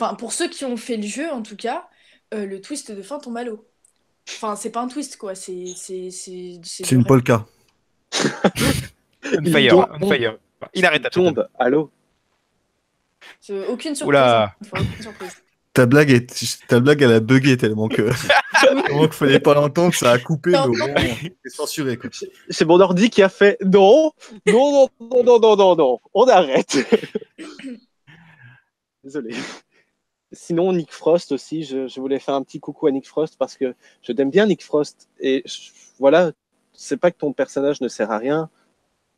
Enfin, pour ceux qui ont fait le jeu, en tout cas, le twist de fin tombe à l'eau. Enfin, c'est pas un twist, quoi. C'est C'est du une ré- polka. On Il fire, tombe, on fire. Inarrêtable. tombe à l'eau. Aucune surprise. Oula. Hein, une fois, aucune surprise. Ta blague, elle a bugué tellement que. Tellement qu'il fallait pas l'entendre, ça a coupé, mais Non, au moins, c'est censuré, quoi. C'est mon ordi qui a fait non, non, non, non, non, non, non, non, on arrête. Désolé. Sinon, Nick Frost aussi, je voulais faire un petit coucou à Nick Frost parce que je t'aime bien, Nick Frost. Et voilà, c'est pas que ton personnage ne sert à rien,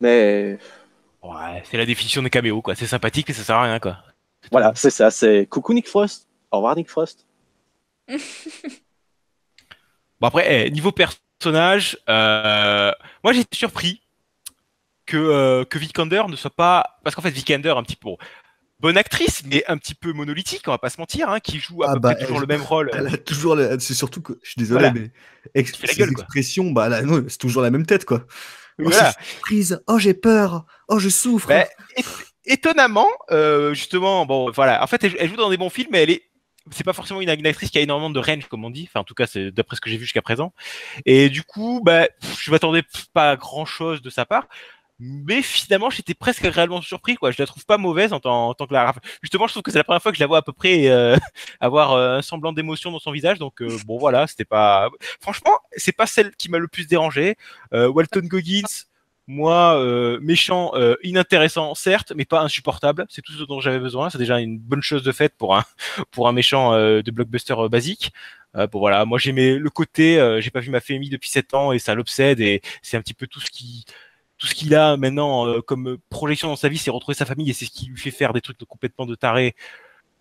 mais Ouais, c'est la définition des caméos quoi, c'est sympathique mais ça sert à rien quoi. voilà, c'est ça, c'est coucou Nick Frost. Au revoir, Nick Frost. Bon après, niveau personnage, moi j'ai été surpris que Vikander ne soit pas, parce qu'en fait Vikander un petit peu bonne actrice mais un petit peu monolithique, on va pas se mentir, hein, qui joue à Ah peu bah, près toujours le même rôle. Elle a toujours. C'est surtout que. Je suis désolé, Voilà. mais. Il fait la Ses gueule, quoi. expressions, bah là, non, c'est toujours la même tête, quoi. Oh, Voilà. je suis prise. Oh, j'ai peur. Oh, je souffre. Ben, étonnamment, justement, bon, voilà. En fait, elle joue dans des bons films, mais c'est pas forcément une actrice qui a énormément de range, comme on dit. Enfin, en tout cas, c'est d'après ce que j'ai vu jusqu'à présent. Et du coup, bah, je m'attendais pas à grand chose de sa part. Mais finalement, j'étais presque agréablement surpris, quoi. Je la trouve pas mauvaise en tant que Lara. Justement, je trouve que c'est la première fois que je la vois à peu près avoir un semblant d'émotion dans son visage. Donc, bon, voilà, c'était pas. Franchement, c'est pas celle qui m'a le plus dérangé. Walton Goggins, moi, méchant, inintéressant, certes, mais pas insupportable. C'est tout ce dont j'avais besoin. C'est déjà une bonne chose de fait pour un méchant de blockbuster basique. Bon voilà, moi j'aimais le côté, j'ai pas vu ma famille depuis 7 ans et ça l'obsède et c'est un petit peu tout ce qu'il a maintenant comme projection dans sa vie, c'est retrouver sa famille et c'est ce qui lui fait faire des trucs complètement de taré.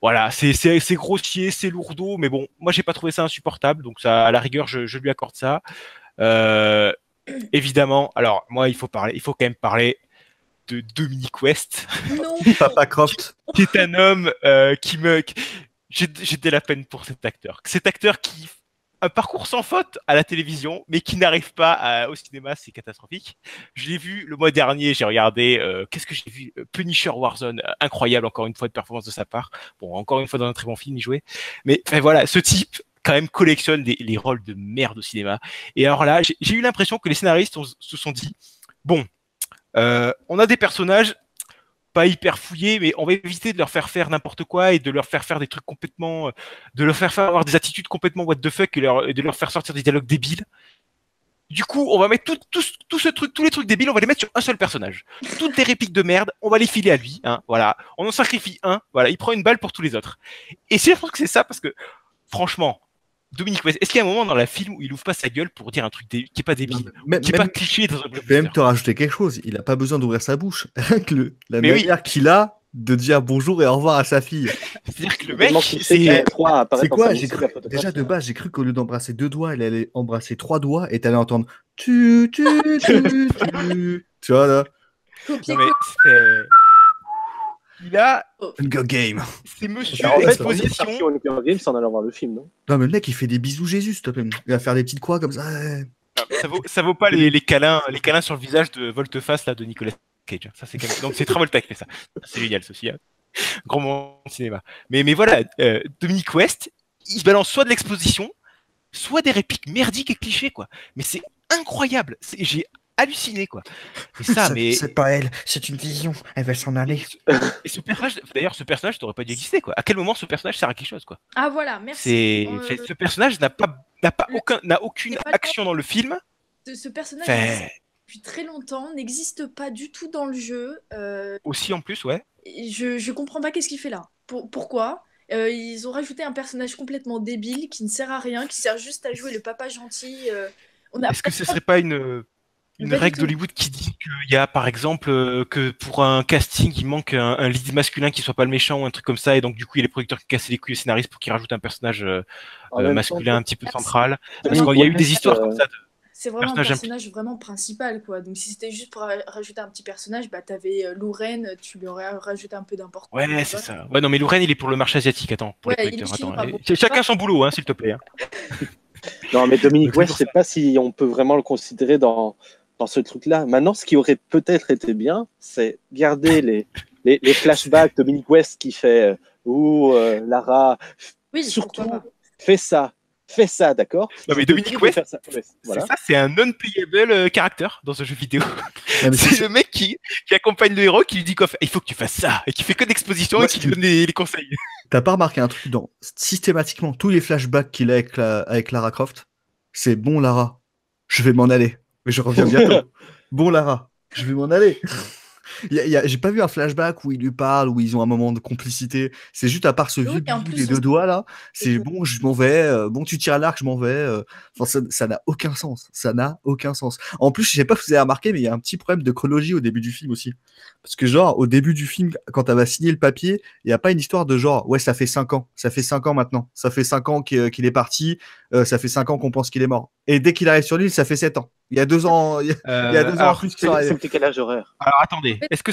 voilà, c'est grossier, c'est lourdeau, mais bon, moi j'ai pas trouvé ça insupportable, donc ça, à la rigueur, je lui accorde ça. Euh, Évidemment, alors moi il faut quand même parler de Dominic West, Non, Papa Croft. qui est un homme qui me, j'ai de la peine pour cet acteur qui un parcours sans faute à la télévision, mais qui n'arrive pas au cinéma, c'est catastrophique. Je l'ai vu le mois dernier, j'ai regardé, qu'est-ce que j'ai vu, Punisher Warzone, incroyable encore une fois de performance de sa part. Bon, encore une fois dans un très bon film, il jouait. Mais enfin, voilà, ce type quand même collectionne les rôles de merde au cinéma. Et alors là, j'ai eu l'impression que les scénaristes se sont dit, bon, on a des personnages pas hyper fouillés, mais on va éviter de leur faire n'importe quoi et de leur faire des trucs complètement, de leur faire avoir des attitudes complètement what the fuck et de leur faire sortir des dialogues débiles. Du coup, on va mettre tout ce truc, tous les trucs débiles, on va les mettre sur un seul personnage. Toutes les répliques de merde, on va les filer à lui, hein, voilà. On en sacrifie un, voilà, il prend une balle pour tous les autres. Et je pense que c'est ça parce que, franchement, Dominic West, est-ce qu'il y a un moment dans la film où il ouvre pas sa gueule pour dire un truc qui est pas débile, qui est pas cliché dans un Je vais même blockbuster? te rajouter quelque chose. Il a pas besoin d'ouvrir sa bouche. Rien que la Mais oui. manière qu'il a de dire bonjour et au revoir à sa fille. C'est-à-dire que le Tellement mec, qu'il sait qu'il y a trois à apparaître C'est dans quoi? sa J'ai liste cru, de la photographie. déjà de base, j'ai cru qu'au lieu d'embrasser 2 doigts, elle allait embrasser 3 doigts et t'allais entendre tu. Tu vois là? non copier mais il a, Hunger Game. c'est monsieur Alors, en fait, on est exposition. parti au Hunger Games en allant voir le film, non? Non mais le mec il fait des bisous Jésus, s'il te plaît. Il va faire des petites croix comme ça. Ouais. Ça vaut pas les câlins sur le visage de volte-face là de Nicolas Cage. Ça c'est quand même... Donc c'est Travolta qui fait ça. C'est génial ceci. Hein. Grand moment de cinéma. Mais voilà, Dominic West, il se balance soit de l'exposition, soit des répliques merdiques et clichés quoi. Mais c'est incroyable. J'ai halluciné quoi. Et ça, mais C'est pas elle, c'est une vision. Elle va s'en aller. et ce personnage, d'ailleurs, ce personnage n'aurait pas dû exister quoi. À quel moment ce personnage sert à quelque chose quoi? Ah voilà, merci. Ce personnage n'a aucune c'est pas le action dans le film. Ce personnage Fait... depuis très longtemps n'existe pas du tout dans le jeu. Aussi en plus, ouais. Je comprends pas qu'est-ce qu'il fait là. Pourquoi ils ont rajouté un personnage complètement débile qui ne sert à rien, qui sert juste à jouer le papa gentil. Est-ce que ce serait pas une règle d'Hollywood qui dit qu'il y a par exemple que pour un casting il manque un lead masculin qui soit pas le méchant ou un truc comme ça et donc du coup il y a les producteurs qui cassent les couilles aux scénaristes pour qu'ils rajoutent un personnage masculin un petit peu central parce qu'il y a eu des histoires comme ça. C'est vraiment un personnage personnage vraiment principal, quoi. Donc si c'était juste pour rajouter un petit personnage, bah t'avais Lorraine, tu lui aurais rajouté un peu d'importance. Ouais, c'est ça. Ouais, non, mais Lorraine, il est pour le marché asiatique. Attends, pour Ouais, les il est producteurs. chinois, Attends. bon. Chacun son boulot, hein, s'il te plaît. Hein. Non, mais Dominic C'est West, pour je sais pas si on peut vraiment le considérer dans ce truc-là. Maintenant, ce qui aurait peut-être été bien, c'est garder les flashbacks de Dominic West qui fait Lara. Oui, Surtout, pourquoi pas. fais ça, d'accord? Non, mais Je te Dominic prie de West, faire ça. Ouais, voilà. c'est un non-playable character dans ce jeu vidéo. Non, mais C'est le mec qui accompagne le héros, qui lui dit quoi faire. Il faut que tu fasses ça, et qui fait que d'exposition Ouais, et qui lui donne les conseils. T'as pas remarqué un truc dans systématiquement tous les flashbacks qu'il a avec Lara Croft? C'est bon Lara, je vais m'en aller, mais je reviens bientôt. Bon Lara, je vais m'en aller. J'ai pas vu un flashback où il lui parle, où ils ont un moment de complicité. C'est juste à part ce vieux Oui, et en bisou plus, des 2 doigts là. C'est bon, je m'en vais. Bon, tu tires à l'arc, je m'en vais. Enfin, ça n'a aucun sens. Ça n'a aucun sens. En plus, je sais pas si vous avez remarqué, mais il y a un petit problème de chronologie au début du film aussi. Parce que genre, au début du film, quand elle va signer le papier, il n'y a pas une histoire de genre, ouais, ça fait 5 ans. Ça fait 5 ans maintenant. Ça fait 5 ans qu'il est parti. Ça fait 5 ans qu'on pense qu'il est mort. Et dès qu'il arrive sur l'île, ça fait 7 ans. Il y a 2 ans. Il y a 2 ans en alors, plus qu'ils sont arrivés. C'est le décalage horaire. Alors attendez, est-ce que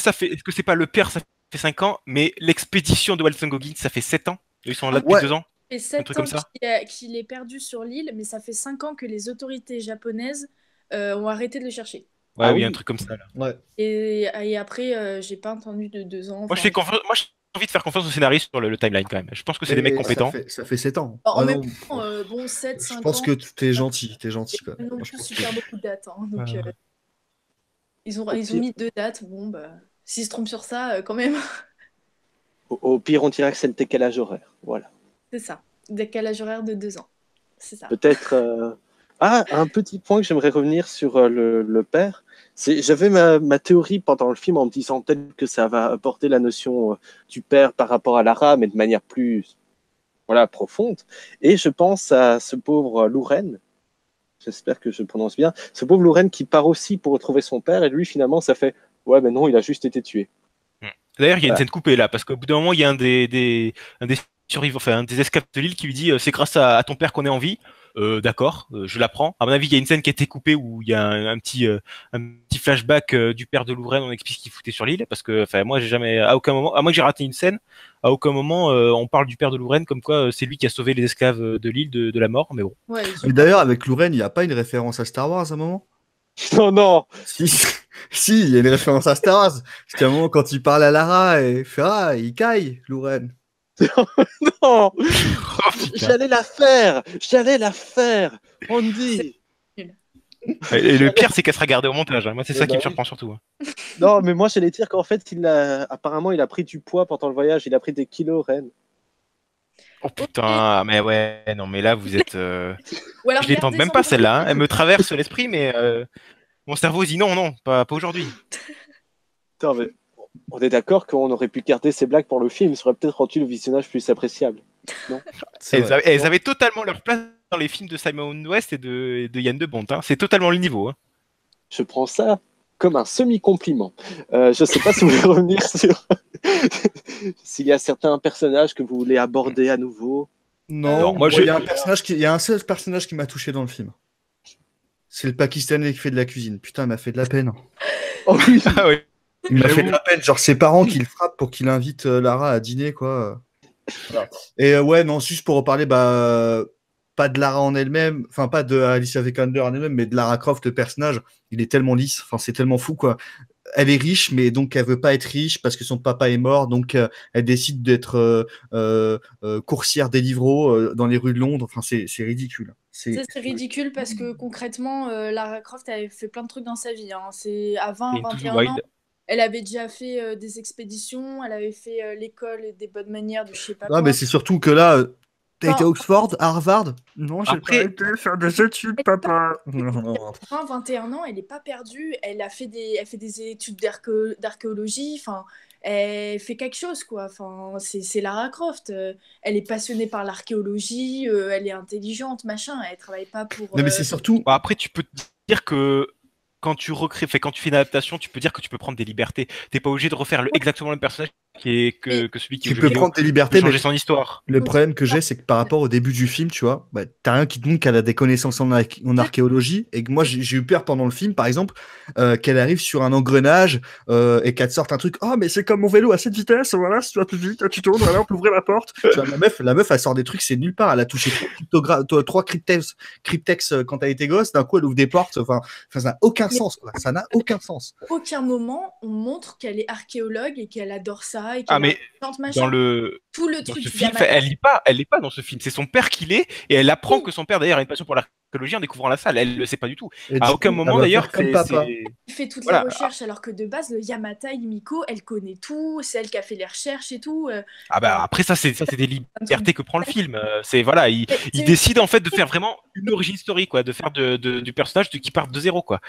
c'est pas le père, ça fait 5 ans, mais l'expédition de Walton Goggins, ça fait 7 ans? Ils sont là depuis Ouais. 2 ans? Ça fait Un 7 truc ans comme ça. qu'il est perdu sur l'île, mais ça fait 5 ans que les autorités japonaises ont arrêté de le chercher. Ouais, Ah oui, oui. un truc comme ça. Là. Ouais. Et après, j'ai pas entendu de 2 ans. Moi, j'ai envie de faire confiance au scénariste sur le timeline quand même. Je pense que c'est des mecs Et compétents. Ça fait 7 ans. En Ah même non, temps, bon, 7, 5 ans. je pense que t'es gentil. T'es gentil, quoi. Non Moi, je plus pense que- super beaucoup de dates. Hein, donc, Ah. ils ont mis 2 dates. Bon, bah, s'ils se trompent sur ça, quand même, Au pire, on dirait que c'est le décalage horaire. Voilà. c'est ça. Décalage horaire de 2 ans. C'est ça. Peut-être. Un petit point que j'aimerais revenir sur le père. J'avais ma théorie pendant le film en me disant peut-être que ça va apporter la notion du père par rapport à Lara, mais de manière plus profonde. Et je pense à ce pauvre Lorraine. J'espère que je prononce bien. Ce pauvre Lorraine qui part aussi pour retrouver son père, et lui, finalement, ça fait ouais, mais non, il a juste été tué. D'ailleurs, il y a une Voilà. scène coupée là, parce qu'au bout d'un moment, il y a un des survivants, enfin un des esclaves de l'île qui lui dit c'est grâce à ton père qu'on est en vie. D'accord, je l'apprends. À mon avis, il y a une scène qui a été coupée où il y a un petit flashback du père de Louvrenne, on explique ce qu'il foutait sur l'île, parce que enfin moi j'ai jamais, à aucun moment, à moins que j'ai raté une scène, à aucun moment on parle du père de Louvrenne comme quoi c'est lui qui a sauvé les esclaves de l'île de la mort, mais bon. Ouais, Mais d'ailleurs, avec Louren, il n'y a pas une référence à Star Wars à un moment? Non, non. Si, si, il y a une référence à Star Wars. Parce qu'à un moment, quand il parle à Lara, et fait Ah, il caille, Louren. Non. Oh, putain. J'allais la faire. Andy. Et le pire, c'est qu'elle sera gardée au montage, hein. Moi, c'est Eh ça qui bah me oui. surprend surtout, hein. Non, mais moi j'allais dire qu'en fait, apparemment, il a pris du poids pendant le voyage. Il a pris des kilos, Ren. Oh putain, mais ouais, non, mais là, vous êtes. Ou alors Je les tente regardez même son pas vrai celle-là, hein. film. Elle me traverse l'esprit, mais mon cerveau dit non, non, pas aujourd'hui. Attends, mais on est d'accord qu'on aurait pu garder ces blagues pour le film. Ça aurait peut-être rendu le visionnage plus appréciable. C'est vrai. Elles avaient totalement leur place dans les films de Simon West et de Yann de Bont, hein. C'est totalement le niveau, hein. Je prends ça comme un semi-compliment. Je sais pas si vous voulez revenir sur s'il y a certains personnages que vous voulez aborder à nouveau. Non, Non, moi, il y a il y a un seul personnage qui m'a touché dans le film. C'est le Pakistanais qui fait de la cuisine. Putain, il m'a fait de la peine. Oh oui. Ah oui. Il m'a fait de la peine. Genre, ses parents qui le frappent pour qu'il invite Lara à dîner, quoi. Voilà. Et ouais, non, juste pour reparler, pas de Lara en elle-même, enfin, pas de Alicia Vikander en elle-même, mais de Lara Croft, le personnage. Il est tellement lisse. Enfin, c'est tellement fou, quoi. Elle est riche, mais donc elle veut pas être riche parce que son papa est mort, donc elle décide d'être coursière Deliveroo dans les rues de Londres. Enfin, c'est ridicule. Ça, c'est ridicule parce que concrètement, Lara Croft avait fait plein de trucs dans sa vie, hein. C'est à 20, Into the 21 ans. Wild. Elle avait déjà fait des expéditions, elle avait fait l'école des bonnes manières de je sais pas Non, quoi. mais c'est surtout que là, t'as été à Enfin, Oxford, à Harvard? Non, j'ai Après- pas été faire des études, papa. Non. 20, 21 ans, elle n'est pas perdue. Elle fait des études d'archéologie. Enfin, elle fait quelque chose, quoi. Enfin, c'est Lara Croft. Elle est passionnée par l'archéologie. Elle est intelligente, machin. Elle travaille pas pour. Non, mais c'est surtout. Bon, après, tu peux te dire que quand tu recrées, fait, quand tu fais une adaptation, tu peux dire que tu peux prendre des libertés. T'es pas obligé de refaire exactement le même personnage que celui qui est Tu au jeu peux vidéo. prendre tes Tu peux libertés, mais changer son histoire. le problème que j'ai, c'est que par rapport au début du film, tu vois, t'as rien qui te montre qu'elle a des connaissances en archéologie, et que moi, j'ai eu peur pendant le film, par exemple, qu'elle arrive sur un engrenage et qu'elle te sorte un truc. Oh, mais c'est comme mon vélo à cette vitesse, voilà, si tu vas plus vite, tu tournes, voilà, on peut ouvrir la porte. Tu vois, la meuf, elle sort des trucs, c'est nulle part. Elle a touché trois cryptex quand elle était gosse, d'un coup, elle ouvre des portes. Enfin, ça n'a aucun sens, quoi. Ça n'a aucun sens. Aucun moment on montre qu'elle est archéologue et qu'elle adore ça et Ah, qu'elle mais machin. dans le. Tout le Dans truc ce du film, Yamata. elle est pas dans ce film. C'est son père qui l'est, et elle apprend Oui. que son père d'ailleurs a une passion pour l'archéologie en découvrant la salle. Elle le sait pas du tout. Et À du aucun coup, moment elle va d'ailleurs, faire comme papa. Elle fait toutes Voilà. les recherches alors que de base le Yamata Miko elle connaît tout, c'est elle qui a fait les recherches et tout. Ah bah après ça c'est des libertés que prend le film. C'est voilà, il c'est- décide en fait de faire vraiment une origin story quoi, de faire du personnage qui part de zéro quoi.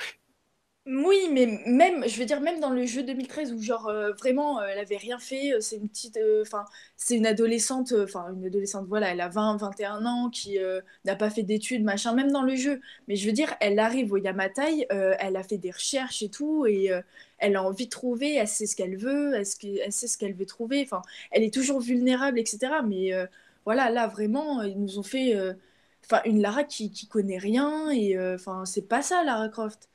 Oui, mais même, je veux dire, même dans le jeu 2013 où genre vraiment elle avait rien fait, c'est une petite, enfin c'est une adolescente, voilà, elle a 20, 21 ans qui n'a pas fait d'études, machin, même dans le jeu. Mais je veux dire, elle arrive au Yamatai, elle a fait des recherches et tout, et elle a envie de trouver, elle sait ce qu'elle veut, elle sait ce qu'elle veut trouver, enfin, elle est toujours vulnérable, etc. Mais voilà, là vraiment, ils nous ont fait, enfin, une Lara qui connaît rien, et enfin, c'est pas ça, Lara Croft.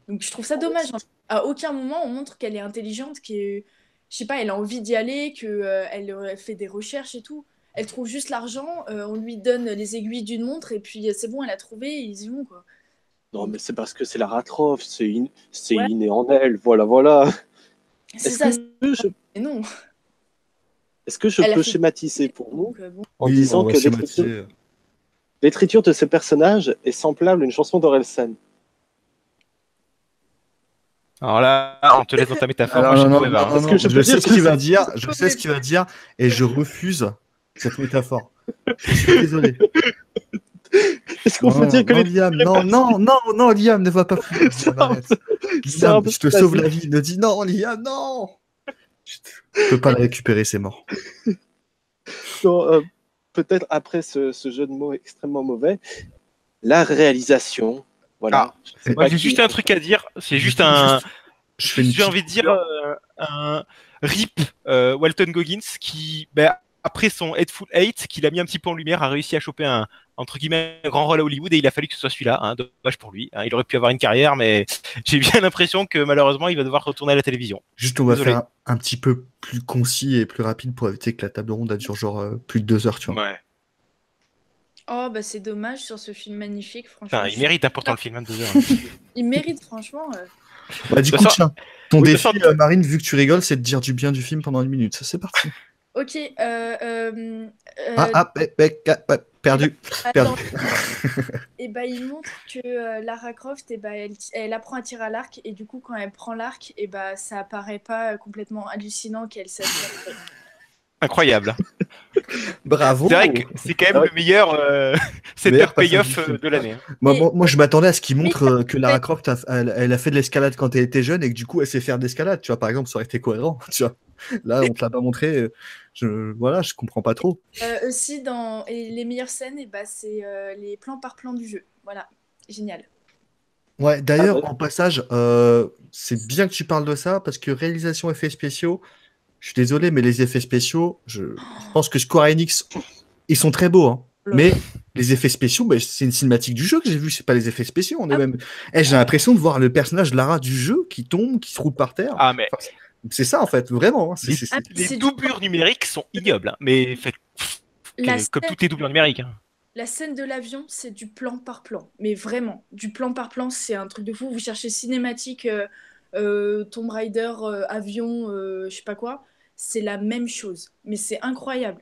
Donc je trouve ça dommage. À aucun moment on montre qu'elle est intelligente, je sais pas, elle a envie d'y aller, qu'elle fait des recherches et tout. Elle trouve juste l'argent, on lui donne les aiguilles d'une montre et puis c'est bon, elle a trouvé, et ils y vont quoi. Non, mais c'est parce que c'est Lara Croft, c'est Ouais. inné en elle, voilà, voilà. C'est Est-ce ça. que je, Mais non. est-ce que je Elle a peux fait- schématiser pour vous Donc, bon. en Oui, disant on va que schématiser. l'écriture de ce personnage est semblable à une chanson d'Orelsan? Alors là, on te laisse dans ta métaphore. Alors, moi, je non, sais non, pas, non, hein. non, Est-ce non, que je je peux sais dire ce que qu'il va c'est- dire, je sais ce qu'il va dire, et je refuse cette métaphore. Je suis désolé. Est-ce qu'on peut Non, dire que non, les... Liam, non, Liam, ne va pas plus loin. Liam, arrête. C'est un Liam, peu je te sauve facile. la vie. Ne dis non, Liam, non. Je peux pas la récupérer, c'est mort. Non, peut-être après ce jeu de mots extrêmement mauvais, la réalisation, voilà. Ah, Je sais moi pas j'ai qui- juste un truc à dire. C'est juste un Je fais une J'ai envie de petite dire un RIP Walton Goggins qui, après son Hateful Eight, qu'il a mis un petit peu en lumière, a réussi à choper un entre guillemets un grand rôle à Hollywood et il a fallu que ce soit celui-là. Hein, dommage pour lui. Hein, il aurait pu avoir une carrière, mais j'ai bien l'impression que malheureusement il va devoir retourner à la télévision. Juste, on va Désolé. faire un petit peu plus concis et plus rapide pour éviter que la table ronde dure genre plus de 2 heures, tu vois. Ouais. Oh, bah c'est dommage sur ce film magnifique, franchement. Putain, il mérite pourtant le film 22 heures. Il mérite, franchement. Bah, du De coup, toute tiens, ton oui, de défi, toute façon- Marine, vu que tu rigoles, c'est de dire du bien du film pendant 1 minute. Ça, c'est parti. Ok, Perdu. attends. Perdu. Et bah, il montre que Lara Croft, et bah, elle apprend à tirer à l'arc, et du coup, quand elle prend l'arc, et bah, ça apparaît pas complètement hallucinant qu'elle sache. Incroyable. Bravo. C'est vrai que c'est quand même Ah ouais. le meilleur setup Meilleur passage payoff du film. de l'année. Hein. Moi, je m'attendais à ce qu'il montre Mais- que Lara Croft, elle a fait de l'escalade quand elle était jeune et que du coup, elle sait faire de l'escalade. Tu vois, par exemple, ça aurait été cohérent. Tu vois. Là, on te l'a pas montré. Voilà, je comprends pas trop. Aussi, dans et les meilleures scènes, et bah, c'est les plans par plan du jeu. Voilà, génial. Ouais, d'ailleurs, Ah ouais. en passage, c'est bien que tu parles de ça parce que réalisation effets spéciaux, je suis désolé, mais les effets spéciaux, je pense que Square Enix, ils sont très beaux, hein. Oula. Mais les effets spéciaux, bah, c'est une cinématique du jeu que j'ai vu, c'est pas les effets spéciaux. On est Ah. même... j'ai l'impression de voir le personnage Lara du jeu qui tombe, qui se roule par terre. Ah mais Enfin, c'est ça en fait, vraiment. Hein. les, Ah, les c'est du- doublures numériques sont ignobles, hein, mais La comme scène- toutes les doublures numériques. Hein. La scène de l'avion, c'est du plan par plan. Mais vraiment, du plan par plan, c'est un truc de fou. Vous cherchez cinématique, Tomb Raider, avion, je sais pas quoi. C'est la même chose. Mais c'est incroyable.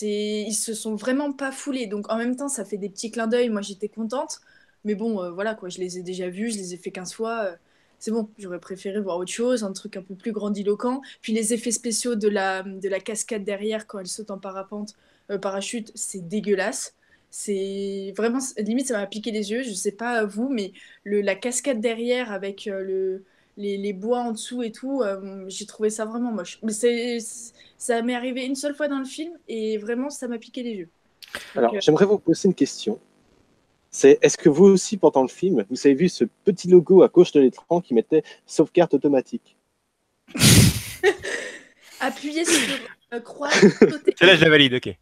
Ils se sont vraiment pas foulés. Donc en même temps, ça fait des petits clins d'œil. Moi, j'étais contente. Mais bon, voilà quoi, je les ai déjà vus, je les ai fait 15 fois. C'est bon, j'aurais préféré voir autre chose, un truc un peu plus grandiloquent. Puis les effets spéciaux de la cascade derrière quand elle saute en parachute, c'est dégueulasse. C'est vraiment, limite, ça m'a piqué les yeux. Je sais pas vous, mais la cascade derrière avec les bois en dessous et tout, j'ai trouvé ça vraiment moche. Mais ça m'est arrivé une seule fois dans le film et vraiment, ça m'a piqué les yeux. Donc, Alors, j'aimerais vous poser une question. Est-ce que vous aussi, pendant le film, vous avez vu ce petit logo à gauche de l'écran qui mettait sauvegarde automatique? appuyez sur croix, sauter. Celle-là, je la valide, ok.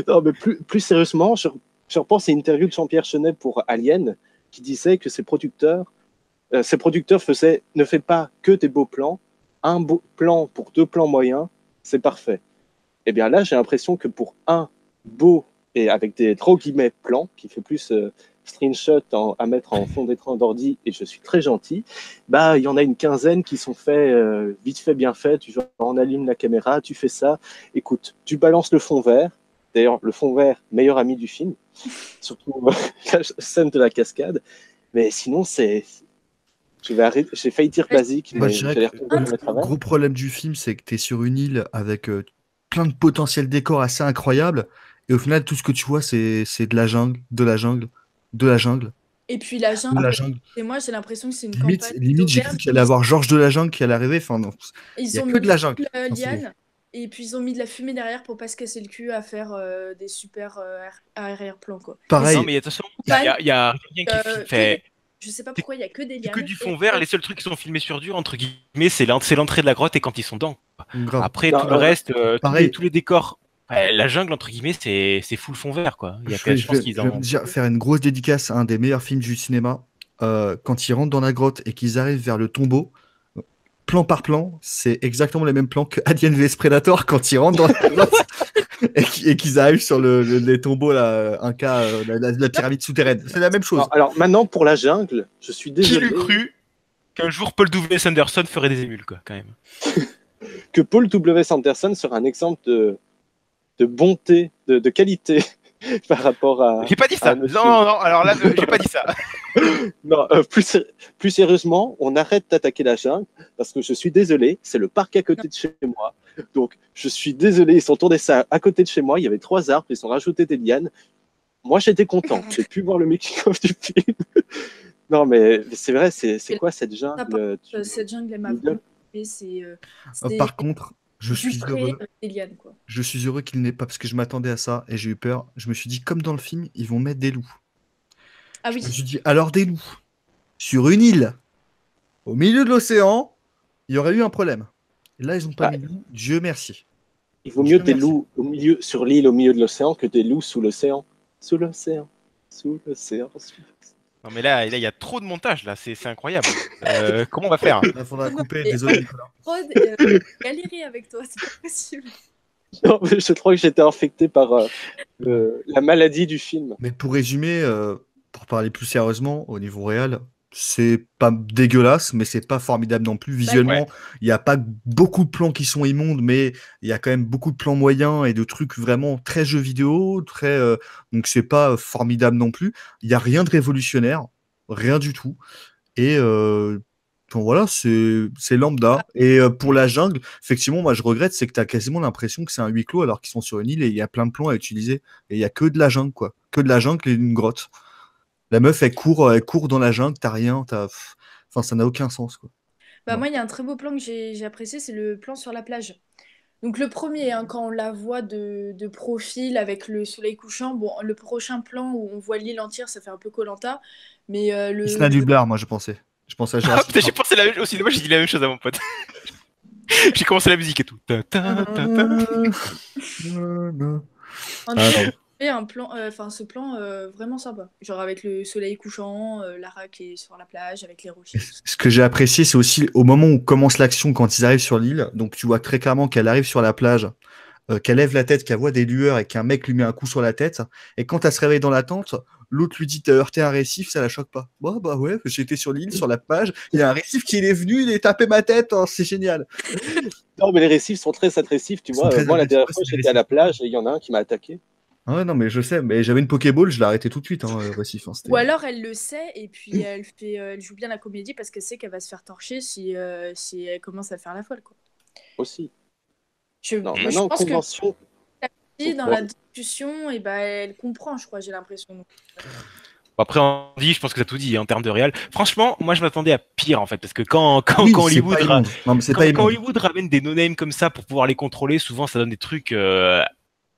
Non, mais plus sérieusement, je repense à une interview de Jean-Pierre Jeunet pour Alien qui disait que ses producteurs ne fait pas que des beaux plans. Un beau plan pour 2 plans moyens, c'est parfait. Et bien là, j'ai l'impression que pour un beau et avec des gros guillemets plans, qui fait plus screenshot à mettre en fond d'écran d'ordi, et je suis très gentil, bah il y en a une quinzaine qui sont faits vite fait, bien fait. Tu genre, on allume la caméra, tu fais ça. Écoute, tu balances le fond vert. D'ailleurs, le fond vert, meilleur ami du film, surtout la scène de la cascade. Mais sinon, j'ai failli dire basique, Moi, mais je dirais j'allais que retourner à le travers. gros problème du film, c'est que tu es sur une île avec plein de potentiels décors assez incroyables. Et au final, tout ce que tu vois, c'est de la jungle, de la jungle, de la jungle, Et puis la de jungle, la jungle. et moi j'ai l'impression que c'est une Limite, campagne limite j'ai cru d'auberge. qu'il allait avoir Georges de la jungle qui allait arriver. Enfin, non. Il Ils y a ont que mis de la jungle. la Enfin, c'est- liane et puis ils ont mis de la fumée derrière pour pas se casser le cul à faire des super arrière-plans quoi. Pareil. Non, mais de toute façon, il y a rien qui Euh, fait. Je sais pas pourquoi il y a que des C'est que lianes. du fond Et- vert, les seuls trucs qui sont filmés sur dur, entre guillemets, c'est l'entrée de la grotte et quand ils sont dedans. Grave. Après, Non, tout le reste, pareil. tous les décors, la jungle, entre guillemets, c'est full fond vert, quoi. Il y a Je je pense vais qu'ils je vais en. me dire, faire une grosse dédicace à un des meilleurs films du cinéma. Quand ils rentrent dans la grotte et qu'ils arrivent vers le tombeau, plan par plan, c'est exactement les mêmes plans que Alien vs Predator quand ils rentrent dans la grotte et qu'ils arrivent sur les tombeaux, là, la pyramide souterraine. C'est la même chose. Non, alors maintenant, pour la jungle, je suis Qui désolé l'eût cru qu'un jour Paul W. Sanderson ferait des émules, quoi, quand même. que Paul W. Anderson sera un exemple de bonté, de qualité par rapport à. J'ai pas dit ça. Ah, Non, monsieur. non, alors là, j'ai pas dit ça. Non, plus sérieusement, on arrête d'attaquer la jungle parce que je suis désolé, c'est le parc à côté de chez moi. Donc, je suis désolé, ils ont tourné ça à côté de chez moi. Il y avait 3 arbres, ils ont rajouté des lianes. Moi, j'étais content. J'ai pu voir le making-of du film. Non, mais c'est vrai, c'est quoi cette jungle? Cette jungle elle m'a Lidl. vraiment fait, c'est Par contre, je suis du pré, heureux. des lianes quoi. Je suis heureux qu'il n'ait pas, parce que je m'attendais à ça et j'ai eu peur. Je me suis dit, comme dans le film, ils vont mettre des loups. Ah Je me oui. suis dit, alors des loups, sur une île, au milieu de l'océan, il y aurait eu un problème. Et là, ils n'ont pas Ah. mis de loup, Dieu merci. Il vaut Dieu mieux des merci. loups sur l'île au milieu de l'océan que des loups sous l'océan. Sous l'océan. Sous l'océan. Non, mais là, il y a trop de montage, là. C'est incroyable. Comment on va faire? Il faudra couper, Et- désolé Nicolas. Prod, galérer avec toi, c'est pas possible. Non, mais je crois que j'étais infecté par la maladie du film. Mais pour résumer, pour parler plus sérieusement, au niveau réel, c'est pas dégueulasse, mais c'est pas formidable non plus. Visuellement, il n'y a pas beaucoup de plans qui sont immondes, mais il y a quand même beaucoup de plans moyens et de trucs vraiment très jeux vidéo, donc c'est pas formidable non plus. Il n'y a rien de révolutionnaire, rien du tout. Et bon, voilà, c'est lambda. Et pour la jungle, effectivement, moi je regrette, c'est que tu as quasiment l'impression que c'est un huis clos alors qu'ils sont sur une île et il y a plein de plans à utiliser. Et il y a que de la jungle, quoi. Que de la jungle et une grotte. La meuf, elle court dans la jungle, t'as rien, enfin, ça n'a aucun sens, quoi. Bah, Non. moi, il y a un très beau plan que j'ai apprécié, c'est le plan sur la plage. Donc le premier, hein, quand on la voit de profil avec le soleil couchant, bon, le prochain plan où on voit l'île entière, ça fait un peu koh mais Isla Nublar, moi je pensais. Je pensais à Ah Jurassic putain, j'ai Park. pensé la même aussi. Moi, j'ai dit la même chose à mon pote. J'ai commencé la musique et tout. Ta, ta, ta, ta. En Ah, effet, non. j'ai un plan, enfin ce plan vraiment sympa. Genre avec le soleil couchant, Lara qui est sur la plage avec les rochers. Ce que j'ai apprécié, c'est aussi au moment où commence l'action, quand ils arrivent sur l'île. Donc tu vois très clairement qu'elle arrive sur la plage, qu'elle lève la tête, qu'elle voit des lueurs et qu'un mec lui met un coup sur la tête. Et quand elle se réveille dans la tente, l'autre lui dit t'as heurté un récif, ça la choque pas. Bon, bah ouais, j'étais sur l'île, sur la plage, il y a un récif qui est venu, il est tapé ma tête, oh, c'est génial. Non, mais les récifs sont très agressifs, tu Ils sont vois. très Moi, la agressifs, dernière ouais, fois, c'est des j'étais à la récifs. plage et il y en a un qui m'a attaqué. Ah ouais, non, mais je sais, mais j'avais une Pokéball, je l'ai arrêté tout de suite, hein, le récif. Hein, Ou alors elle le sait et puis elle joue bien la comédie parce qu'elle sait qu'elle va se faire torcher si elle commence à faire la folle, quoi. Aussi. Je, Non, moi, je maintenant, pense que convention. dans la discussion, et ben elle comprend, je crois, j'ai l'impression. Bon, après, on dit, je pense que t'as tout dit en termes de réel. Franchement, moi, je m'attendais à pire en fait, parce que quand Oui, quand c'est Hollywood pas immonde. Non, mais c'est pas quand immonde. Hollywood ramène des no-names comme ça pour pouvoir les contrôler, souvent ça donne des trucs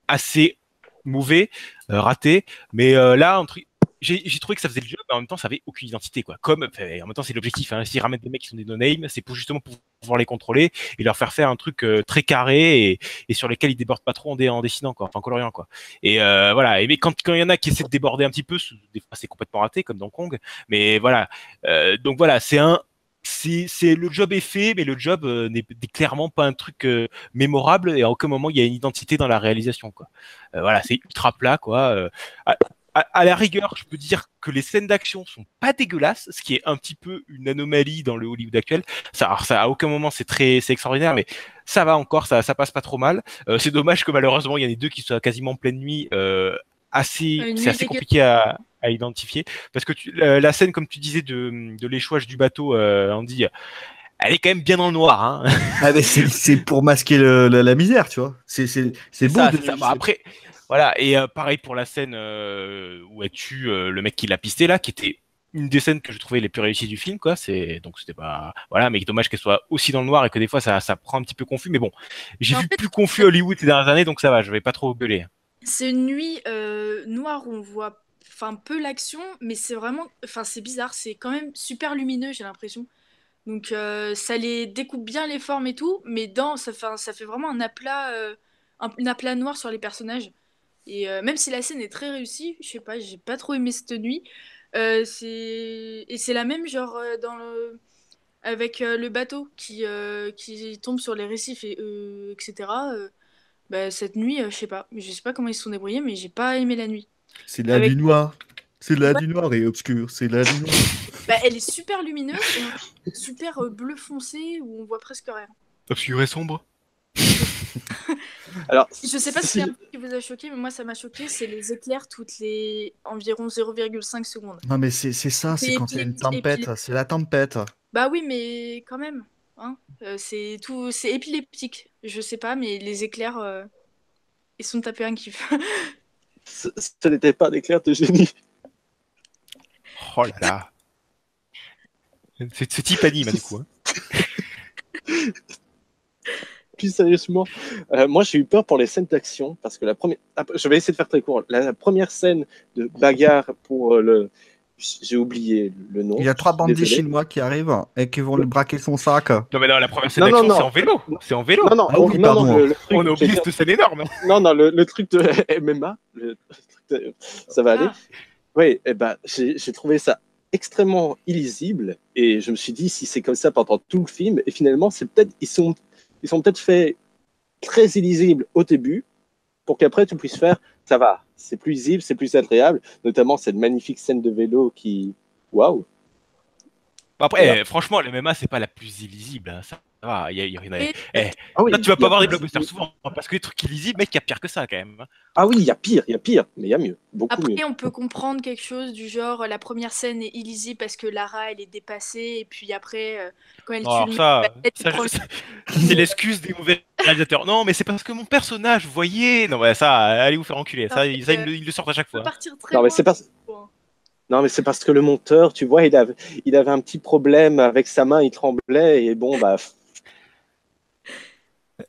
assez mauvais, ratés. Mais là, j'ai trouvé que ça faisait le job, mais en même temps, ça avait aucune identité, quoi. Comme, en même temps, c'est l'objectif. Hein. S'ils ramènent des mecs qui sont des no-names, c'est pour justement pouvoir les contrôler et leur faire un truc très carré et sur lequel ils débordent pas trop en dessinant, quoi, enfin en coloriant, quoi. Et voilà. Et mais quand il y en a qui essaient de déborder un petit peu, des fois c'est complètement raté, comme dans Kong. Mais voilà. Donc voilà, c'est le job est fait, mais le job n'est clairement pas un truc mémorable et à aucun moment il y a une identité dans la réalisation, quoi. Voilà, c'est ultra plat, quoi. À la rigueur, je peux dire que les scènes d'action sont pas dégueulasses, ce qui est un petit peu une anomalie dans le Hollywood actuel. Alors ça, à aucun moment c'est extraordinaire, mais ça va encore, ça passe pas trop mal. C'est dommage que malheureusement il y en ait deux qui soient quasiment en pleine nuit. C'est assez compliqué à identifier parce que la scène, comme tu disais, de l'échouage du bateau, Andy, elle est quand même bien dans le noir. Hein. Ah, mais c'est pour masquer la misère, tu vois. C'est beau ça, de. ça. Bah, après, voilà. Et pareil pour la scène où elle tue le mec qui l'a pisté là, qui était une des scènes que je trouvais les plus réussies du film, quoi. Donc c'était pas, voilà, mais dommage qu'elle soit aussi dans le noir et que des fois ça prend un petit peu confus. Mais bon, j'ai vu plus confus Hollywood ces dernières années, donc ça va, je vais pas trop gueuler. C'est une nuit noire où on voit peu l'action, mais c'est vraiment, c'est bizarre, c'est quand même super lumineux, j'ai l'impression. Donc ça les découpe bien les formes et tout, mais ça fait vraiment un aplat noir sur les personnages. Et même si la scène est très réussie, je sais pas, j'ai pas trop aimé cette nuit. C'est la même genre avec le bateau qui tombe sur les récifs etc. Cette nuit, je sais pas comment ils se sont débrouillés, mais j'ai pas aimé la nuit. C'est la Avec... nuit noire. C'est la nuit noire et obscure. C'est la nuit noire. elle est super lumineuse et super bleu foncé où on voit presque rien. Obscur et sombre. Alors, Je sais pas si c'est un truc qui vous a choqué, mais moi ça m'a choqué, c'est les éclairs toutes les environ 0,5 secondes. Non, mais c'est ça, c'est quand il y a une tempête. C'est la tempête. Bah oui, mais quand même. Hein, c'est épileptique. Je sais pas, mais les éclairs, ils sont tapés un kiff. ce n'était pas d'éclair de génie. Oh là là. C'est type anime, du coup. Hein. Plus sérieusement, moi j'ai eu peur pour les scènes d'action parce que je vais essayer de faire très court. La première scène de bagarre pour le j'ai oublié le nom. Il y a 3 bandits Désolé. chinois qui arrivent et qui vont lui braquer son sac. Non, mais non, la première scène Non, non, d'action, non. c'est en vélo. C'est en vélo. Non, non, Ah oui, non, pardon. non, le truc, On a oublié cette scène énorme. non, non, le truc de MMA, ça va aller. Ah. Oui, eh ben, j'ai trouvé ça extrêmement illisible et je me suis dit si c'est comme ça pendant tout le film et finalement c'est peut-être ils sont peut-être faits très illisibles au début pour qu'après tu puisses faire ça va, c'est plus lisible, c'est plus agréable, notamment cette magnifique scène de vélo qui waouh. Bon, après, Voilà. franchement, le MMA, c'est pas la plus illisible. Hein. Ça va, il y en a. Et- Ah oui, Là, tu vas il y pas a voir des pire. blockbusters souvent, hein, parce que les trucs illisibles, mec, il y a pire que ça quand même. Hein. Ah oui, il y a pire, mais il y a mieux, beaucoup mieux. Après, on peut comprendre quelque chose du genre la première scène est illisible parce que Lara elle est dépassée et puis après quand elle Non, alors tue le ça, mec, elle ça, prend le- c'est l'excuse des mauvais réalisateurs. Non, mais c'est parce que mon personnage, vous voyez. Non, ouais, ça, allez vous faire enculer. Ça, ils le sortent à chaque peut fois. partir très Non mais loin. c'est pas Non, mais c'est parce que le monteur, tu vois, il avait un petit problème avec sa main, il tremblait, et bon, bah.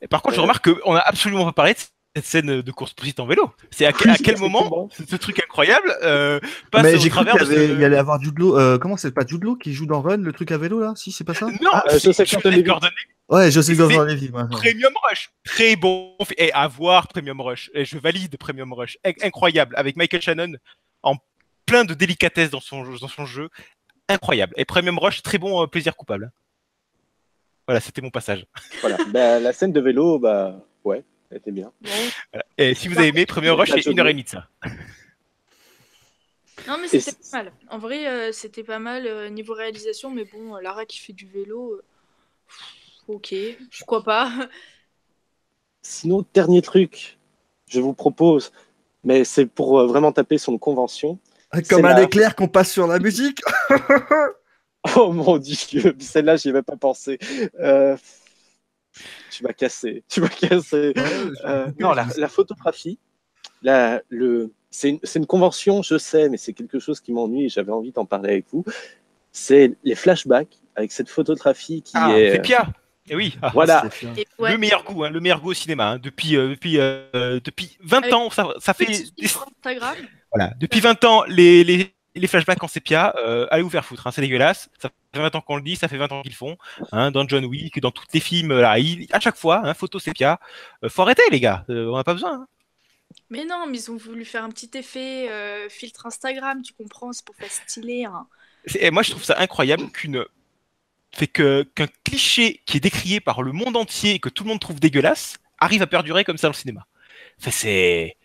Et par contre, je remarque qu'on a absolument pas parlé de cette scène de course-poursuite en vélo. C'est à quel moment ce truc incroyable passe Mais au j'ai cru travers de qu'il y allait avoir Jude Law. Comment c'est pas Jude Law qui joue dans Run, le truc à vélo là? Si, c'est pas ça? Non, Ah, c'est Joseph Gordon-Levitt. Gordon-Levitt. Ouais, je sais C'est- Gordon-Levitt. Ouais. Premium Rush, très bon. Et à voir Premium Rush. Et je valide Premium Rush. Incroyable. Avec Michael Shannon en plein de délicatesse dans son jeu. Incroyable. Et Premium Rush, très bon plaisir coupable. Voilà, c'était mon passage. Voilà. Bah, la scène de vélo, bah, ouais, elle était bien. Bon. Voilà. Et si vous avez aimé Premium Rush, c'est 1h30 de ça. Non mais Et c'était pas mal. En vrai, c'était pas mal niveau réalisation, mais bon, Lara qui fait du vélo, ok, pourquoi pas. Sinon, dernier truc, je vous propose, mais c'est pour vraiment taper sur une convention. Comme C'est un la- éclair qu'on passe sur la musique. Oh mon Dieu, celle-là, j'y avais pas pensé. Tu m'as cassé. Non, la photographie, c'est une convention, je sais, mais c'est quelque chose qui m'ennuie et j'avais envie d'en parler avec vous. C'est les flashbacks avec cette photographie qui Ah, est. c'est Pia. Et oui. Ah, Voilà. Et ouais, le meilleur goût au cinéma. Hein. Depuis 20 Avec- ans, ça fait. petit filtre Instagram. Voilà. Depuis 20 ans, les flashbacks en sépia, allez vous faire foutre, hein, c'est dégueulasse. Ça fait 20 ans qu'on le dit, ça fait 20 ans qu'ils le font. Hein, dans John Wick, dans tous les films, là, à chaque fois, hein, photo sépia. Faut arrêter, les gars, on n'a pas besoin. Hein. Mais non, mais ils ont voulu faire un petit effet filtre Instagram, tu comprends, c'est pour faire stylé. Hein. Et moi, je trouve ça incroyable qu'un cliché qui est décrié par le monde entier et que tout le monde trouve dégueulasse arrive à perdurer comme ça dans le cinéma. Enfin, c'est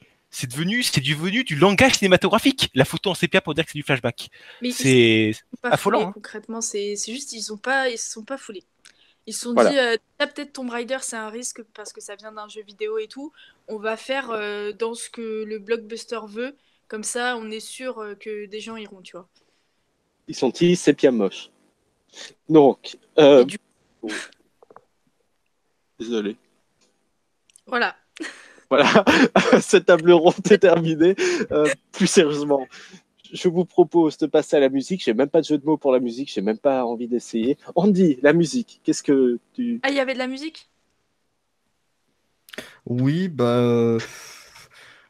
devenu du langage cinématographique, la photo en sépia pour dire que c'est du flashback. Mais C'est ils sont pas affolant, foulés, hein. concrètement, c'est juste ils se sont pas foulés. Ils se sont Voilà. dit peut-être Tomb Raider c'est un risque parce que ça vient d'un jeu vidéo et tout. On va faire dans ce que le blockbuster veut, comme ça on est sûr que des gens iront, tu vois. Ils sont sépia moche. Donc. Et du- Désolé. Voilà. Voilà, cette table ronde est terminée. Plus sérieusement, je vous propose de passer à la musique. J'ai même pas de jeu de mots pour la musique, j'ai même pas envie d'essayer. Andy, la musique, qu'est-ce que tu. Ah, il y avait de la musique? Oui, bah.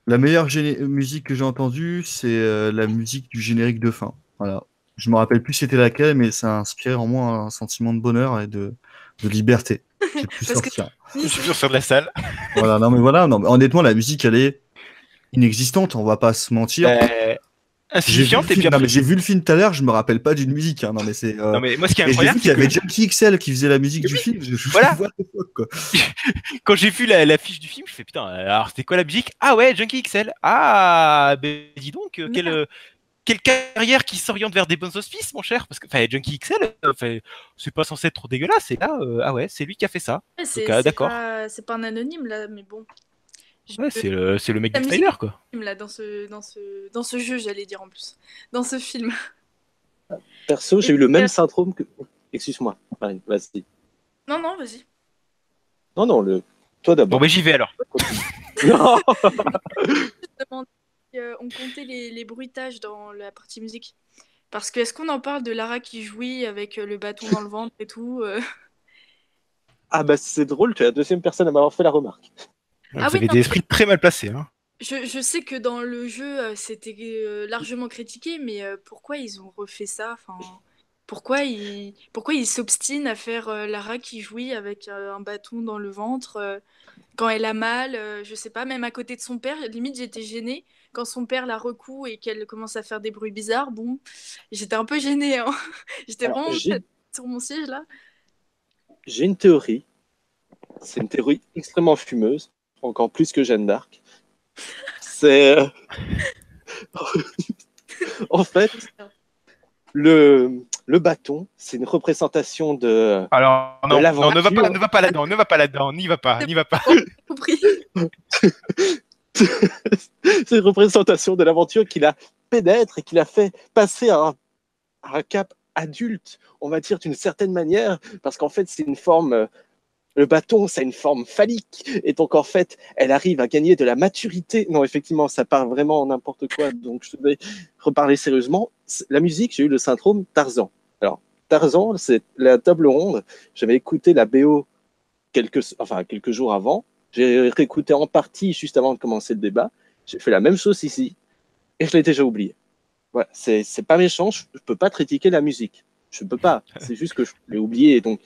La meilleure musique que j'ai entendue, c'est la musique du générique de fin. Voilà. Je me rappelle plus c'était laquelle, mais ça inspire en moi un sentiment de bonheur et de liberté. J'ai pu Parce que- sortir. Je suis sur de la salle. Voilà, non mais honnêtement, la musique, elle est inexistante, on va pas se mentir. J'ai vu, Insignifiante le et film, puis non, après. mais j'ai vu le film tout à l'heure, je me rappelle pas d'une musique. Hein, non, mais c'est. Non, mais moi, ce qui est Et j'ai vu incroyable, qu'il y c'est avait que Junkie XL qui faisait la musique du film. Voilà. What the fuck, quoi. quand j'ai vu la fiche du film, je fais putain, alors c'était quoi la musique? Ah ouais, Junkie XL. Ah, ben dis donc, quelle carrière qui s'oriente vers des bons auspices, mon cher? Parce que Junkie XL, c'est pas censé être trop dégueulasse. Et là, ah ouais, c'est lui qui a fait ça. Ouais, d'accord. c'est pas un anonyme là, mais bon. Ouais, c'est le mec La du musique- trailer, quoi. Là, dans ce jeu, j'allais dire en plus. Dans ce film. Perso, j'ai eu le même syndrome que. Excuse-moi, Marine, vas-y. Non, non, vas-y. Non, toi Bon, d'abord. ben j'y vais alors. Non. Je demandais si, on comptait les bruitages dans la partie musique. Parce que est-ce qu'on en parle de Lara qui jouit avec le bâton dans le ventre et tout Ah bah c'est drôle, tu es la deuxième personne à m'avoir fait la remarque. Ah Vous oui, avez non, des esprits très mal placés. Hein. Je sais que dans le jeu, c'était largement critiqué, mais pourquoi ils ont refait ça? Enfin, pourquoi ils s'obstinent à faire Lara qui jouit avec un bâton dans le ventre quand elle a mal? Je sais pas, même à côté de son père, limite j'étais gênée quand son père la recoue et qu'elle commence à faire des bruits bizarres. Bon, j'étais un peu gênée, hein. J'étais Alors, vraiment sur mon siège là. j'ai une théorie. C'est une théorie extrêmement fumeuse, encore plus que Jeanne d'Arc. C'est en fait le bâton, c'est une représentation Alors, de non, non, ne va pas, l'aventure. ne va pas là-dedans, ne va pas là-dedans, n'y va pas, n'y va pas. J'ai compris. C'est une représentation de l'aventure qui la pénètre et qui la fait passer à un cap adulte, on va dire d'une certaine manière, parce qu'en fait, c'est une forme. Le bâton, c'est une forme phallique. Et donc, en fait, elle arrive à gagner de la maturité. Non, effectivement, ça part vraiment en n'importe quoi. Donc, je vais reparler sérieusement. La musique, j'ai eu le syndrome Tarzan. Alors, Tarzan, c'est la table ronde. J'avais écouté la BO quelques jours avant. J'ai réécouté en partie juste avant de commencer le débat. J'ai fait la même chose ici. Et je l'ai déjà oublié. Voilà, c'est pas méchant. Je peux pas critiquer la musique. Je peux pas. C'est juste que je l'ai oublié. Donc,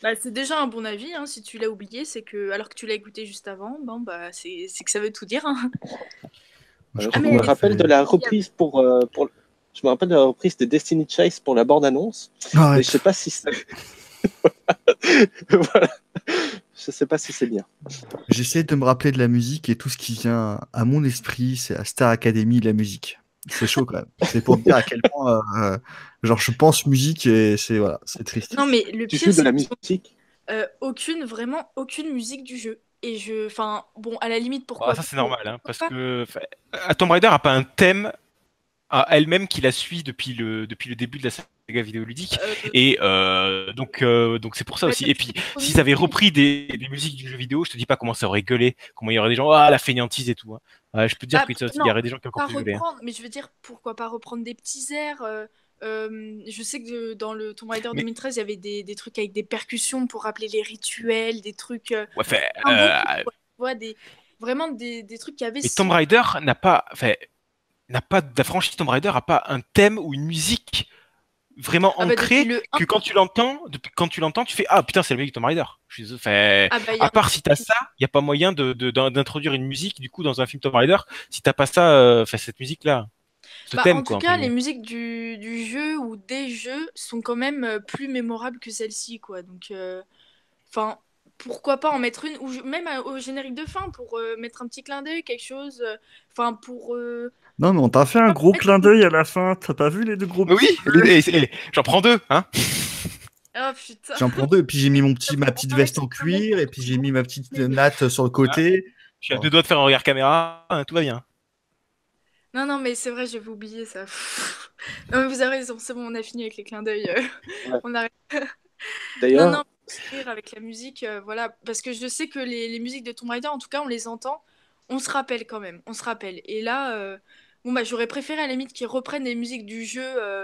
Bah, c'est déjà un bon avis, hein. Si tu l'as oublié, c'est que alors que tu l'as écouté juste avant, bon bah c'est que ça veut tout dire, hein. Je je crois mais me qu'on elle est rappelle de fait. la reprise je me rappelle de la reprise de Destiny Chase pour la bande-annonce, mais je Arrête. sais pas si c'est voilà. Je sais pas si c'est bien. J'essaie de me rappeler de la musique et tout ce qui vient à mon esprit, c'est la Star Academy de la musique. C'est chaud quand même. C'est pour te dire à quel point, genre, je pense musique et c'est voilà, c'est triste. Non mais le Tu pire joues de c'est la qu'ils ont musique? vraiment aucune musique du jeu. Et enfin bon, à la limite Ah, pourquoi ça, c'est pas, normal, hein, parce pas. que Tomb Raider a pas un thème à elle-même qui la suit depuis le début de la saga vidéoludique. Euh, Et donc c'est pour ça bah, aussi. Et depuis puis, le s'ils premier avaient film. repris des musiques du jeu vidéo, je te dis pas comment ça aurait gueulé, comment il y aurait des gens, ah, la fainéantise et tout, hein. Je peux te dire Bah, qu'il y non, aurait des gens qui ont encore pas plus gueulé, hein. reprendre, mais je veux dire pourquoi pas reprendre des petits airs. Je sais que dans le Tomb Raider Mais 2013, il y avait des trucs avec des percussions pour rappeler les rituels, des trucs ouais, symboliques, quoi. Tu vois, vraiment des trucs qui avaient mais Tomb sens. Raider la franchise Tomb Raider a pas un thème ou une musique vraiment Ah bah depuis ancré le 1. que quand tu l'entends, tu fais ah putain, c'est le mec de Tomb Raider. Ah bah il y À en a. part si t'as ça, il y a pas moyen d'introduire une musique du coup dans un film Tomb Raider si t'as pas ça, cette musique là, ce Bah, thème en tout quoi entre cas, les guillemets. musiques du jeu ou des jeux sont quand même plus mémorables que celle-ci, quoi. Donc, enfin, pourquoi pas en mettre une, ou même au générique de fin pour mettre un petit clin d'œil, quelque chose. Enfin, pour. Non, mais on t'a fait un gros clin d'œil à la fin. T'as pas vu les deux gros Mais petits? oui, j'en prends deux, hein. Oh putain. J'en prends deux. Et puis j'ai mis ma On petite arrête veste ce en clin d'œil cuir. pour Et tout puis le j'ai monde. mis ma petite Mais natte sur le Hein, côté. je suis à deux doigts de faire un regard caméra, hein, tout va bien. non, non, mais c'est vrai, j'avais oublié ça. Pff. Non, mais vous avez raison, c'est bon, on a fini avec les clins d'œil. Ouais. On arrête. Non, non, D'ailleurs, rire avec la musique, voilà, parce que je sais que les musiques de Tomb Raider, en tout cas, on les entend, on se rappelle quand même, on se rappelle. Et là, bon bah j'aurais préféré à la limite qu'ils reprennent les musiques du jeu,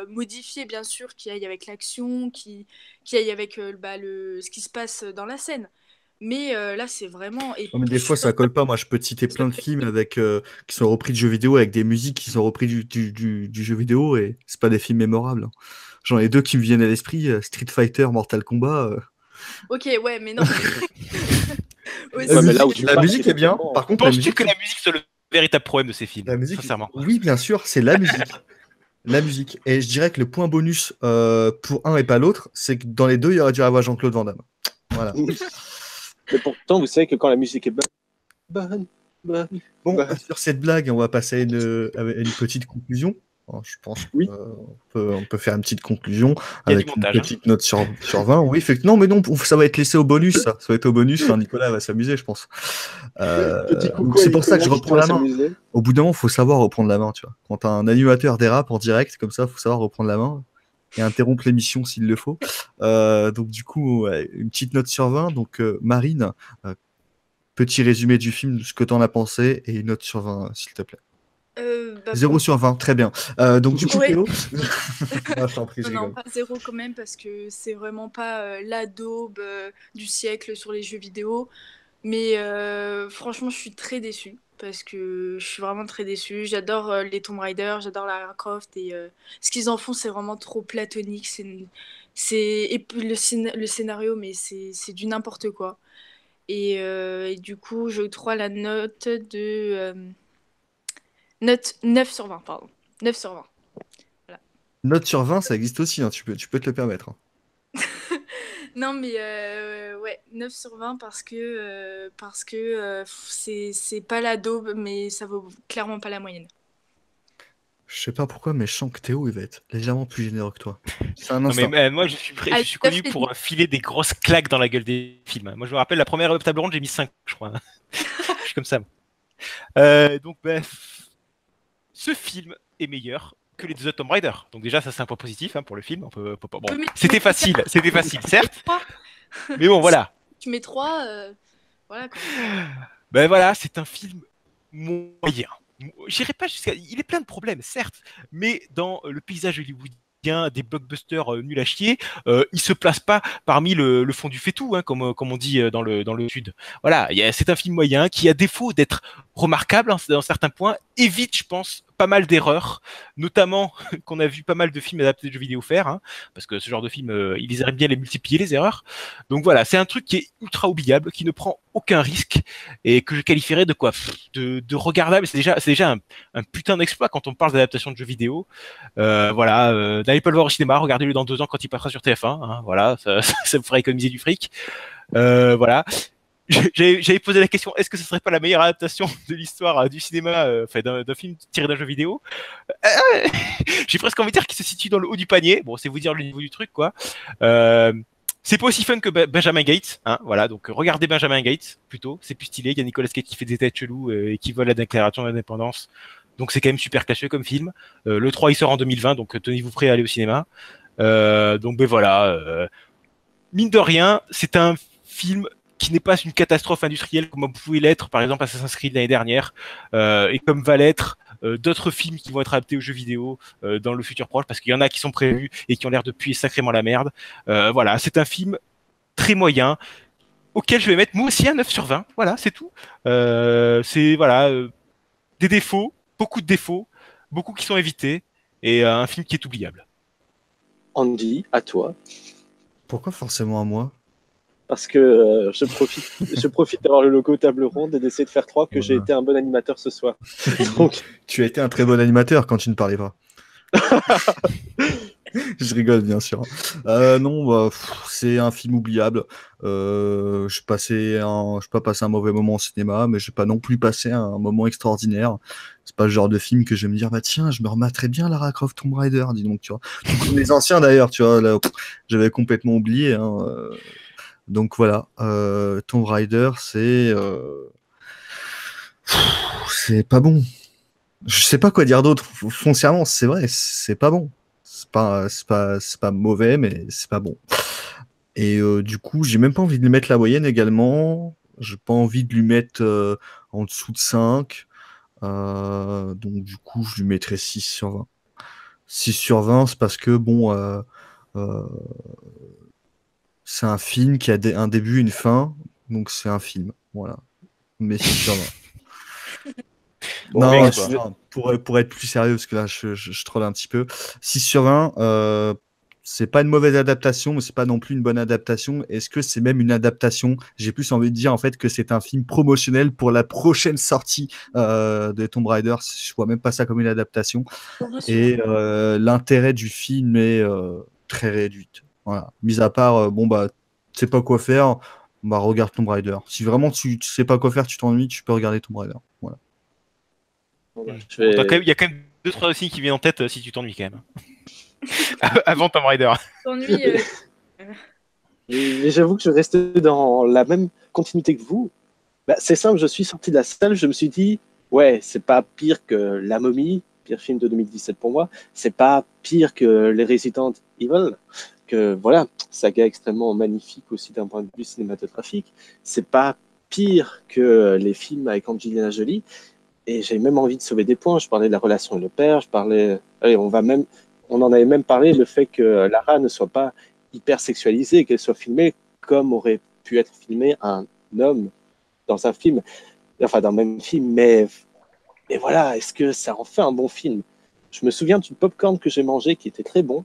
modifiées bien sûr, qui aillent avec l'action, qui aillent avec ce qui se passe dans la scène. Mais là, c'est vraiment, et Non, mais je des suis fois, ça colle pas. Moi, je peux te citer plein de films qui sont repris de jeux vidéo avec des musiques qui sont repris du jeu vidéo et c'est pas des films mémorables. J'en ai deux qui me viennent à l'esprit, Street Fighter, Mortal Kombat. Ok, ouais, mais non, mais La ouais, mais aussi. là où musique, tu la parles, musique est bien. effectivement, Par contre, la Penses-tu musique, que la musique soit le véritable problème de ces films, la musique, sincèrement? oui, bien sûr, c'est la musique. La musique. Et je dirais que le point bonus pour un et pas l'autre, c'est que dans les deux, il y aurait dû avoir Jean-Claude Van Damme. Voilà. mais pourtant, vous savez que quand la musique est bonne, bonne, Bon, bonne, sur cette blague, on va passer à une petite conclusion. Alors, je pense oui, on peut faire une petite conclusion Il y a du avec une montage, hein. petite note sur 20. Oui, effectivement, mais non, ça va être laissé au bonus, ça. Ça va être au bonus. Enfin, Nicolas va s'amuser, je pense. petit Donc coucou à c'est pour ça que je Nicolas qui reprends doit la main. s'amuser. Au bout d'un moment, il faut savoir reprendre la main, tu vois. Quand un animateur dérape en direct, comme ça, il faut savoir reprendre la main et interrompre l'émission s'il le faut. Donc du coup, ouais, une petite note sur 20. Donc Marine, petit résumé du film, ce que tu en as pensé, et une note sur 20, s'il te plaît. Bah, 0 sur 20, très bien. Donc du coup, ouais. Théo, ah, je t'en prie, je Non, non, rigole. pas zéro quand même, parce que c'est vraiment pas la daube du siècle sur les jeux vidéo. Mais franchement, je suis très déçue. parce que je suis vraiment très déçue. J'adore les Tomb Raider, j'adore Lara Croft et ce qu'ils en font, c'est vraiment trop platonique. Et puis le scénario, mais c'est du n'importe quoi. Et du coup, je crois la note de note 9 sur 20, pardon. 9 sur 20. Note sur 20, ça existe aussi, hein, tu peux te le permettre. Hein. Non, mais ouais, 9 sur 20 parce que c'est pas la daube, mais ça vaut clairement pas la moyenne. Je sais pas pourquoi, mais je sens que Théo, il va être légèrement plus généreux que toi. C'est un Non, mais instinct. moi, je suis connu pour filer des grosses claques dans la gueule des films. Moi, je me rappelle, la première table ronde, j'ai mis 5, je crois. Je suis comme ça. Donc, ce film est meilleur que les deux autres Tomb Raider. Donc déjà, ça c'est un point positif pour le film. Bon, c'était facile, certes. Mais bon, voilà. Tu mets 3, voilà quoi. Ben voilà, c'est un film moyen. J'irai pas jusqu'à. Il est plein de problèmes, certes, mais dans le paysage hollywoodien, des blockbusters nuls à chier, il se place pas parmi le fond du fait-tout, hein, comme on dit dans le sud. Voilà, c'est un film moyen qui, à défaut d'être remarquable dans certains points, évite, je pense, pas mal d'erreurs, notamment qu'on a vu pas mal de films adaptés de jeux vidéo faire, hein, parce que ce genre de film, ils aiment bien les multiplier, les erreurs. Donc voilà, c'est un truc qui est ultra oubliable, qui ne prend aucun risque, et que je qualifierais de quoi, de regardable. C'est déjà un putain d'exploit quand on parle d'adaptation de jeux vidéo. Voilà, n'allez pas le voir au cinéma, regardez-le dans 2 ans quand il passera sur TF1. Hein, voilà, ça vous fera économiser du fric. Voilà. J'avais posé la question, est-ce que ce serait pas la meilleure adaptation de l'histoire du cinéma, d'un film tiré d'un jeu vidéo? J'ai presque envie de dire qu'il se situe dans le haut du panier. Bon, c'est vous dire le niveau du truc, quoi. C'est pas aussi fun que Benjamin Gates, hein, voilà. Donc regardez Benjamin Gates plutôt, c'est plus stylé. Il y a Nicolas Cage qui fait des têtes cheloues et qui vole la déclaration d'indépendance. Donc c'est quand même super caché comme film. Le 3 il sort en 2020, donc tenez-vous prêts à aller au cinéma. Donc voilà. Mine de rien, c'est un film qui n'est pas une catastrophe industrielle comme pouvait l'être par exemple Assassin's Creed l'année dernière, et comme va l'être d'autres films qui vont être adaptés aux jeux vidéo dans le futur proche, parce qu'il y en a qui sont prévus et qui ont l'air de puer sacrément la merde. Voilà, c'est un film très moyen auquel je vais mettre moi aussi un 9 sur 20. Voilà, c'est tout. C'est voilà, des défauts, beaucoup de défauts, beaucoup qui sont évités, et un film qui est oubliable. Andy, à toi. Pourquoi forcément à moi? Parce que je profite d'avoir le logo table ronde et d'essayer de faire croire que j'ai été un bon animateur ce soir. Donc... Tu as été un très bon animateur quand tu ne parlais pas. Je rigole, bien sûr. Non, c'est un film oubliable. Je n'ai pas passé un mauvais moment au cinéma, mais je n'ai pas non plus passé un moment extraordinaire. C'est pas le genre de film que je vais me dire, bah tiens, je me remettrais bien Lara Croft Tomb Raider, dis donc, tu vois. Comme les anciens d'ailleurs, tu vois, là, j'avais complètement oublié. Hein, donc voilà, Tomb Raider, c'est pas bon. Je sais pas quoi dire d'autre. Foncièrement, c'est vrai, c'est pas bon. C'est pas mauvais, mais c'est pas bon. Et du coup, j'ai même pas envie de lui mettre la moyenne également. J'ai pas envie de lui mettre en dessous de 5. Donc du coup, je lui mettrais 6 sur 20. 6 sur 20, c'est parce que bon, c'est un film qui a un début et une fin, donc c'est un film. Voilà. Mais 6 sur 20. Bon, non, pour être plus sérieux, parce que là, je troll un petit peu. 6 sur 20, c'est pas une mauvaise adaptation, mais c'est pas non plus une bonne adaptation. Est-ce que c'est même une adaptation? J'ai plus envie de dire en fait que c'est un film promotionnel pour la prochaine sortie de Tomb Raider. Je vois même pas ça comme une adaptation. Et l'intérêt du film est très réduit. Voilà. Mis à part, bon bah, tu sais pas quoi faire, bah regarde Tomb Raider. Si vraiment tu sais pas quoi faire, tu t'ennuies, tu peux regarder Tomb Raider. Voilà. Il y a quand même 2-3 signes qui viennent en tête si tu t'ennuies quand même. Avant Tomb Raider. Mais j'avoue que je restais dans la même continuité que vous. Bah, c'est simple, je suis sorti de la salle, je me suis dit, ouais, c'est pas pire que La Momie, pire film de 2017 pour moi, c'est pas pire que les Resident Evil, que voilà, saga extrêmement magnifique aussi d'un point de vue cinématographique, c'est pas pire que les films avec Angelina Jolie, et j'ai même envie de sauver des points. Je parlais de la relation avec le père, allez, on en avait même parlé, le fait que Lara ne soit pas hyper sexualisée et qu'elle soit filmée comme aurait pu être filmé un homme dans un film. enfin d'un même film, mais voilà, est-ce que ça en fait un bon film? Je me souviens du popcorn que j'ai mangé qui était très bon,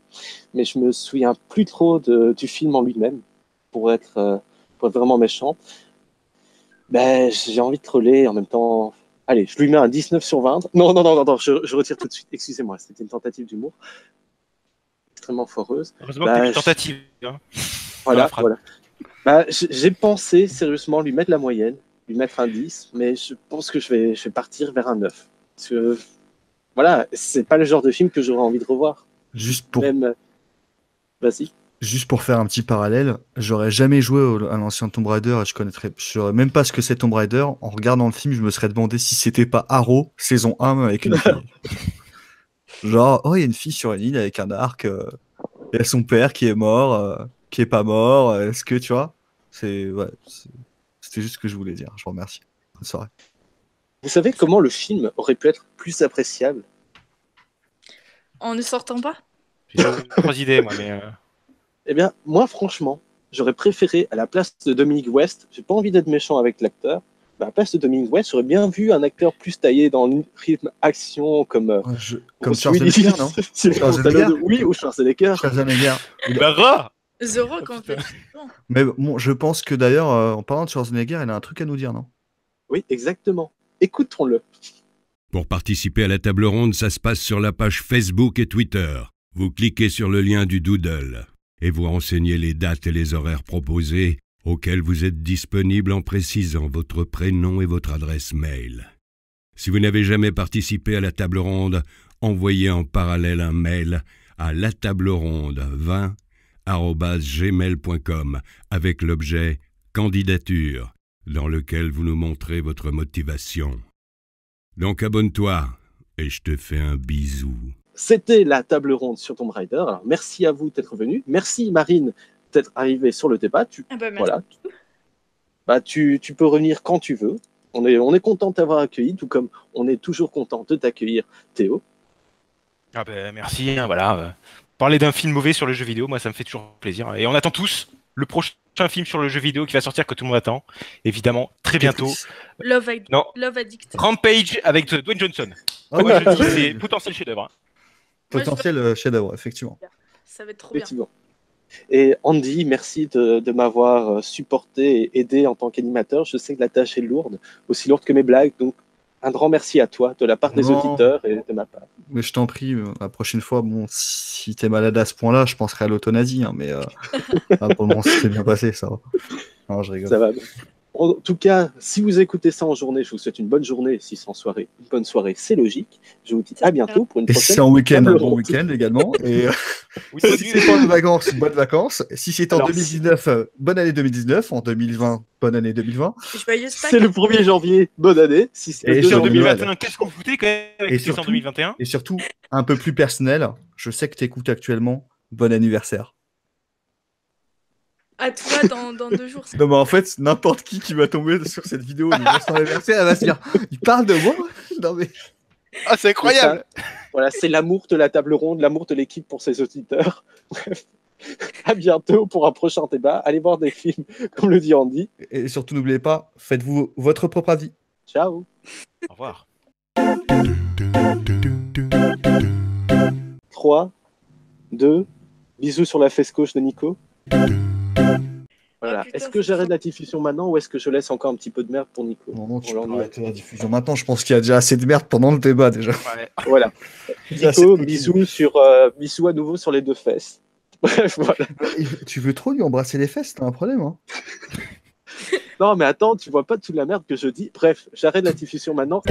mais je me souviens plus trop du film en lui-même, pour être vraiment méchant. Ben, j'ai envie de troller en même temps. Allez, je lui mets un 19 sur 20. Non, je retire tout de suite. Excusez-moi, c'était une tentative d'humour. Extrêmement foireuse. Heureusement que t'as une tentative. Hein. Voilà. Bah, j'ai pensé sérieusement lui mettre la moyenne, lui mettre un 10, mais je pense que je vais partir vers un 9. Parce que, voilà, c'est pas le genre de film que j'aurais envie de revoir. Juste pour Vas-y. Juste pour faire un petit parallèle, j'aurais jamais joué à l'ancien Tomb Raider et je saurais même pas ce que c'est Tomb Raider. En regardant le film, je me serais demandé si c'était pas Arrow, saison 1 avec une fille. Genre, oh, il y a une fille sur une île avec un arc, il y a son père qui est mort, qui est pas mort, est-ce que tu vois? C'était juste ce que je voulais dire, je vous remercie. Bonne soirée. Vous savez comment le film aurait pu être plus appréciable? En ne sortant pas? J'ai 3 idées, moi, mais. Eh bien, moi, franchement, j'aurais préféré, à la place de Dominic West, j'ai pas envie d'être méchant avec l'acteur, mais à la place de Dominic West, j'aurais bien vu un acteur plus taillé dans le rythme action, comme Schwarzenegger, non? Oui, ou Schwarzenegger. Barra The Rock, en fait. Mais bon, je pense que d'ailleurs, en parlant de Schwarzenegger, il a un truc à nous dire, non? Oui, exactement. Écoutons-le. Pour participer à la table ronde, ça se passe sur la page Facebook et Twitter. Vous cliquez sur le lien du Doodle et vous renseignez les dates et les horaires proposés auxquels vous êtes disponible en précisant votre prénom et votre adresse mail. Si vous n'avez jamais participé à la table ronde, envoyez en parallèle un mail à latableronde20@gmail.com avec l'objet « Candidature » dans lequel vous nous montrez votre motivation. Donc abonne-toi et je te fais un bisou. C'était la table ronde sur Tomb Raider. Alors, merci à vous d'être venus. Merci Marine d'être arrivée sur le débat. Voilà. Bah, tu peux revenir quand tu veux. On est content de t'avoir accueilli, tout comme on est toujours content de t'accueillir, Théo. Ah ben merci, hein, voilà. Parler d'un film mauvais sur le jeu vidéo, moi ça me fait toujours plaisir. Et on attend tous le prochain film sur le jeu vidéo qui va sortir, que tout le monde attend. Évidemment, très bientôt. Love Addict. Rampage avec Dwayne Johnson. Oh, moi je dis c'est potentiel chef-d'œuvre. Hein. Potentiel chef-d'œuvre, effectivement. Ça va être trop bien. Et Andy, merci de m'avoir supporté et aidé en tant qu'animateur. Je sais que la tâche est lourde, aussi lourde que mes blagues. Donc, un grand merci à toi, de la part des auditeurs et de ma part. Mais je t'en prie, la prochaine fois, bon, si t'es malade à ce point-là, je penserai à l'euthanasie. Hein, mais pour le moment, c'est bien passé, ça va. Non, je rigole. Ça va. En tout cas, si vous écoutez ça en journée, je vous souhaite une bonne journée. Si c'est en soirée, une bonne soirée, c'est logique. Je vous dis à bientôt pour une prochaine. Et si c'est en week-end, un bon week-end également. Et si c'est pas de vacances, bonnes vacances. Si c'est en 2019, bonne année 2019. En 2020, bonne année 2020. C'est le 1er janvier, bonne année. Si c'est et en 2021, qu'est-ce qu'on vous foutait quand même avec en 2021 Et surtout, un peu plus personnel, je sais que tu écoutes actuellement, bon anniversaire. À toi dans 2 jours. Non, mais en fait, n'importe qui va tomber sur cette vidéo de son anniversaire, elle va se dire il parle de moi. Non, mais... Ah, c'est incroyable. Voilà, c'est l'amour de la table ronde, l'amour de l'équipe pour ses auditeurs. Bref, à bientôt pour un prochain débat. Allez voir des films, comme le dit Andy. Et surtout, n'oubliez pas, faites-vous votre propre avis. Ciao. Au revoir. 3, 2, bisous sur la fesse gauche de Nico. Voilà. Oh, putain, est-ce que j'arrête la diffusion maintenant ou est-ce que je laisse encore un petit peu de merde pour Nico? Non, tu peux arrêter la diffusion maintenant. Je pense qu'il y a déjà assez de merde pendant le débat déjà. Ouais. Voilà. Nico, bisous à nouveau sur les 2 fesses. Bref, voilà. Tu veux trop lui embrasser les fesses, t'as un problème, hein? Non, mais attends, tu vois pas toute la merde que je dis. Bref, j'arrête la diffusion maintenant.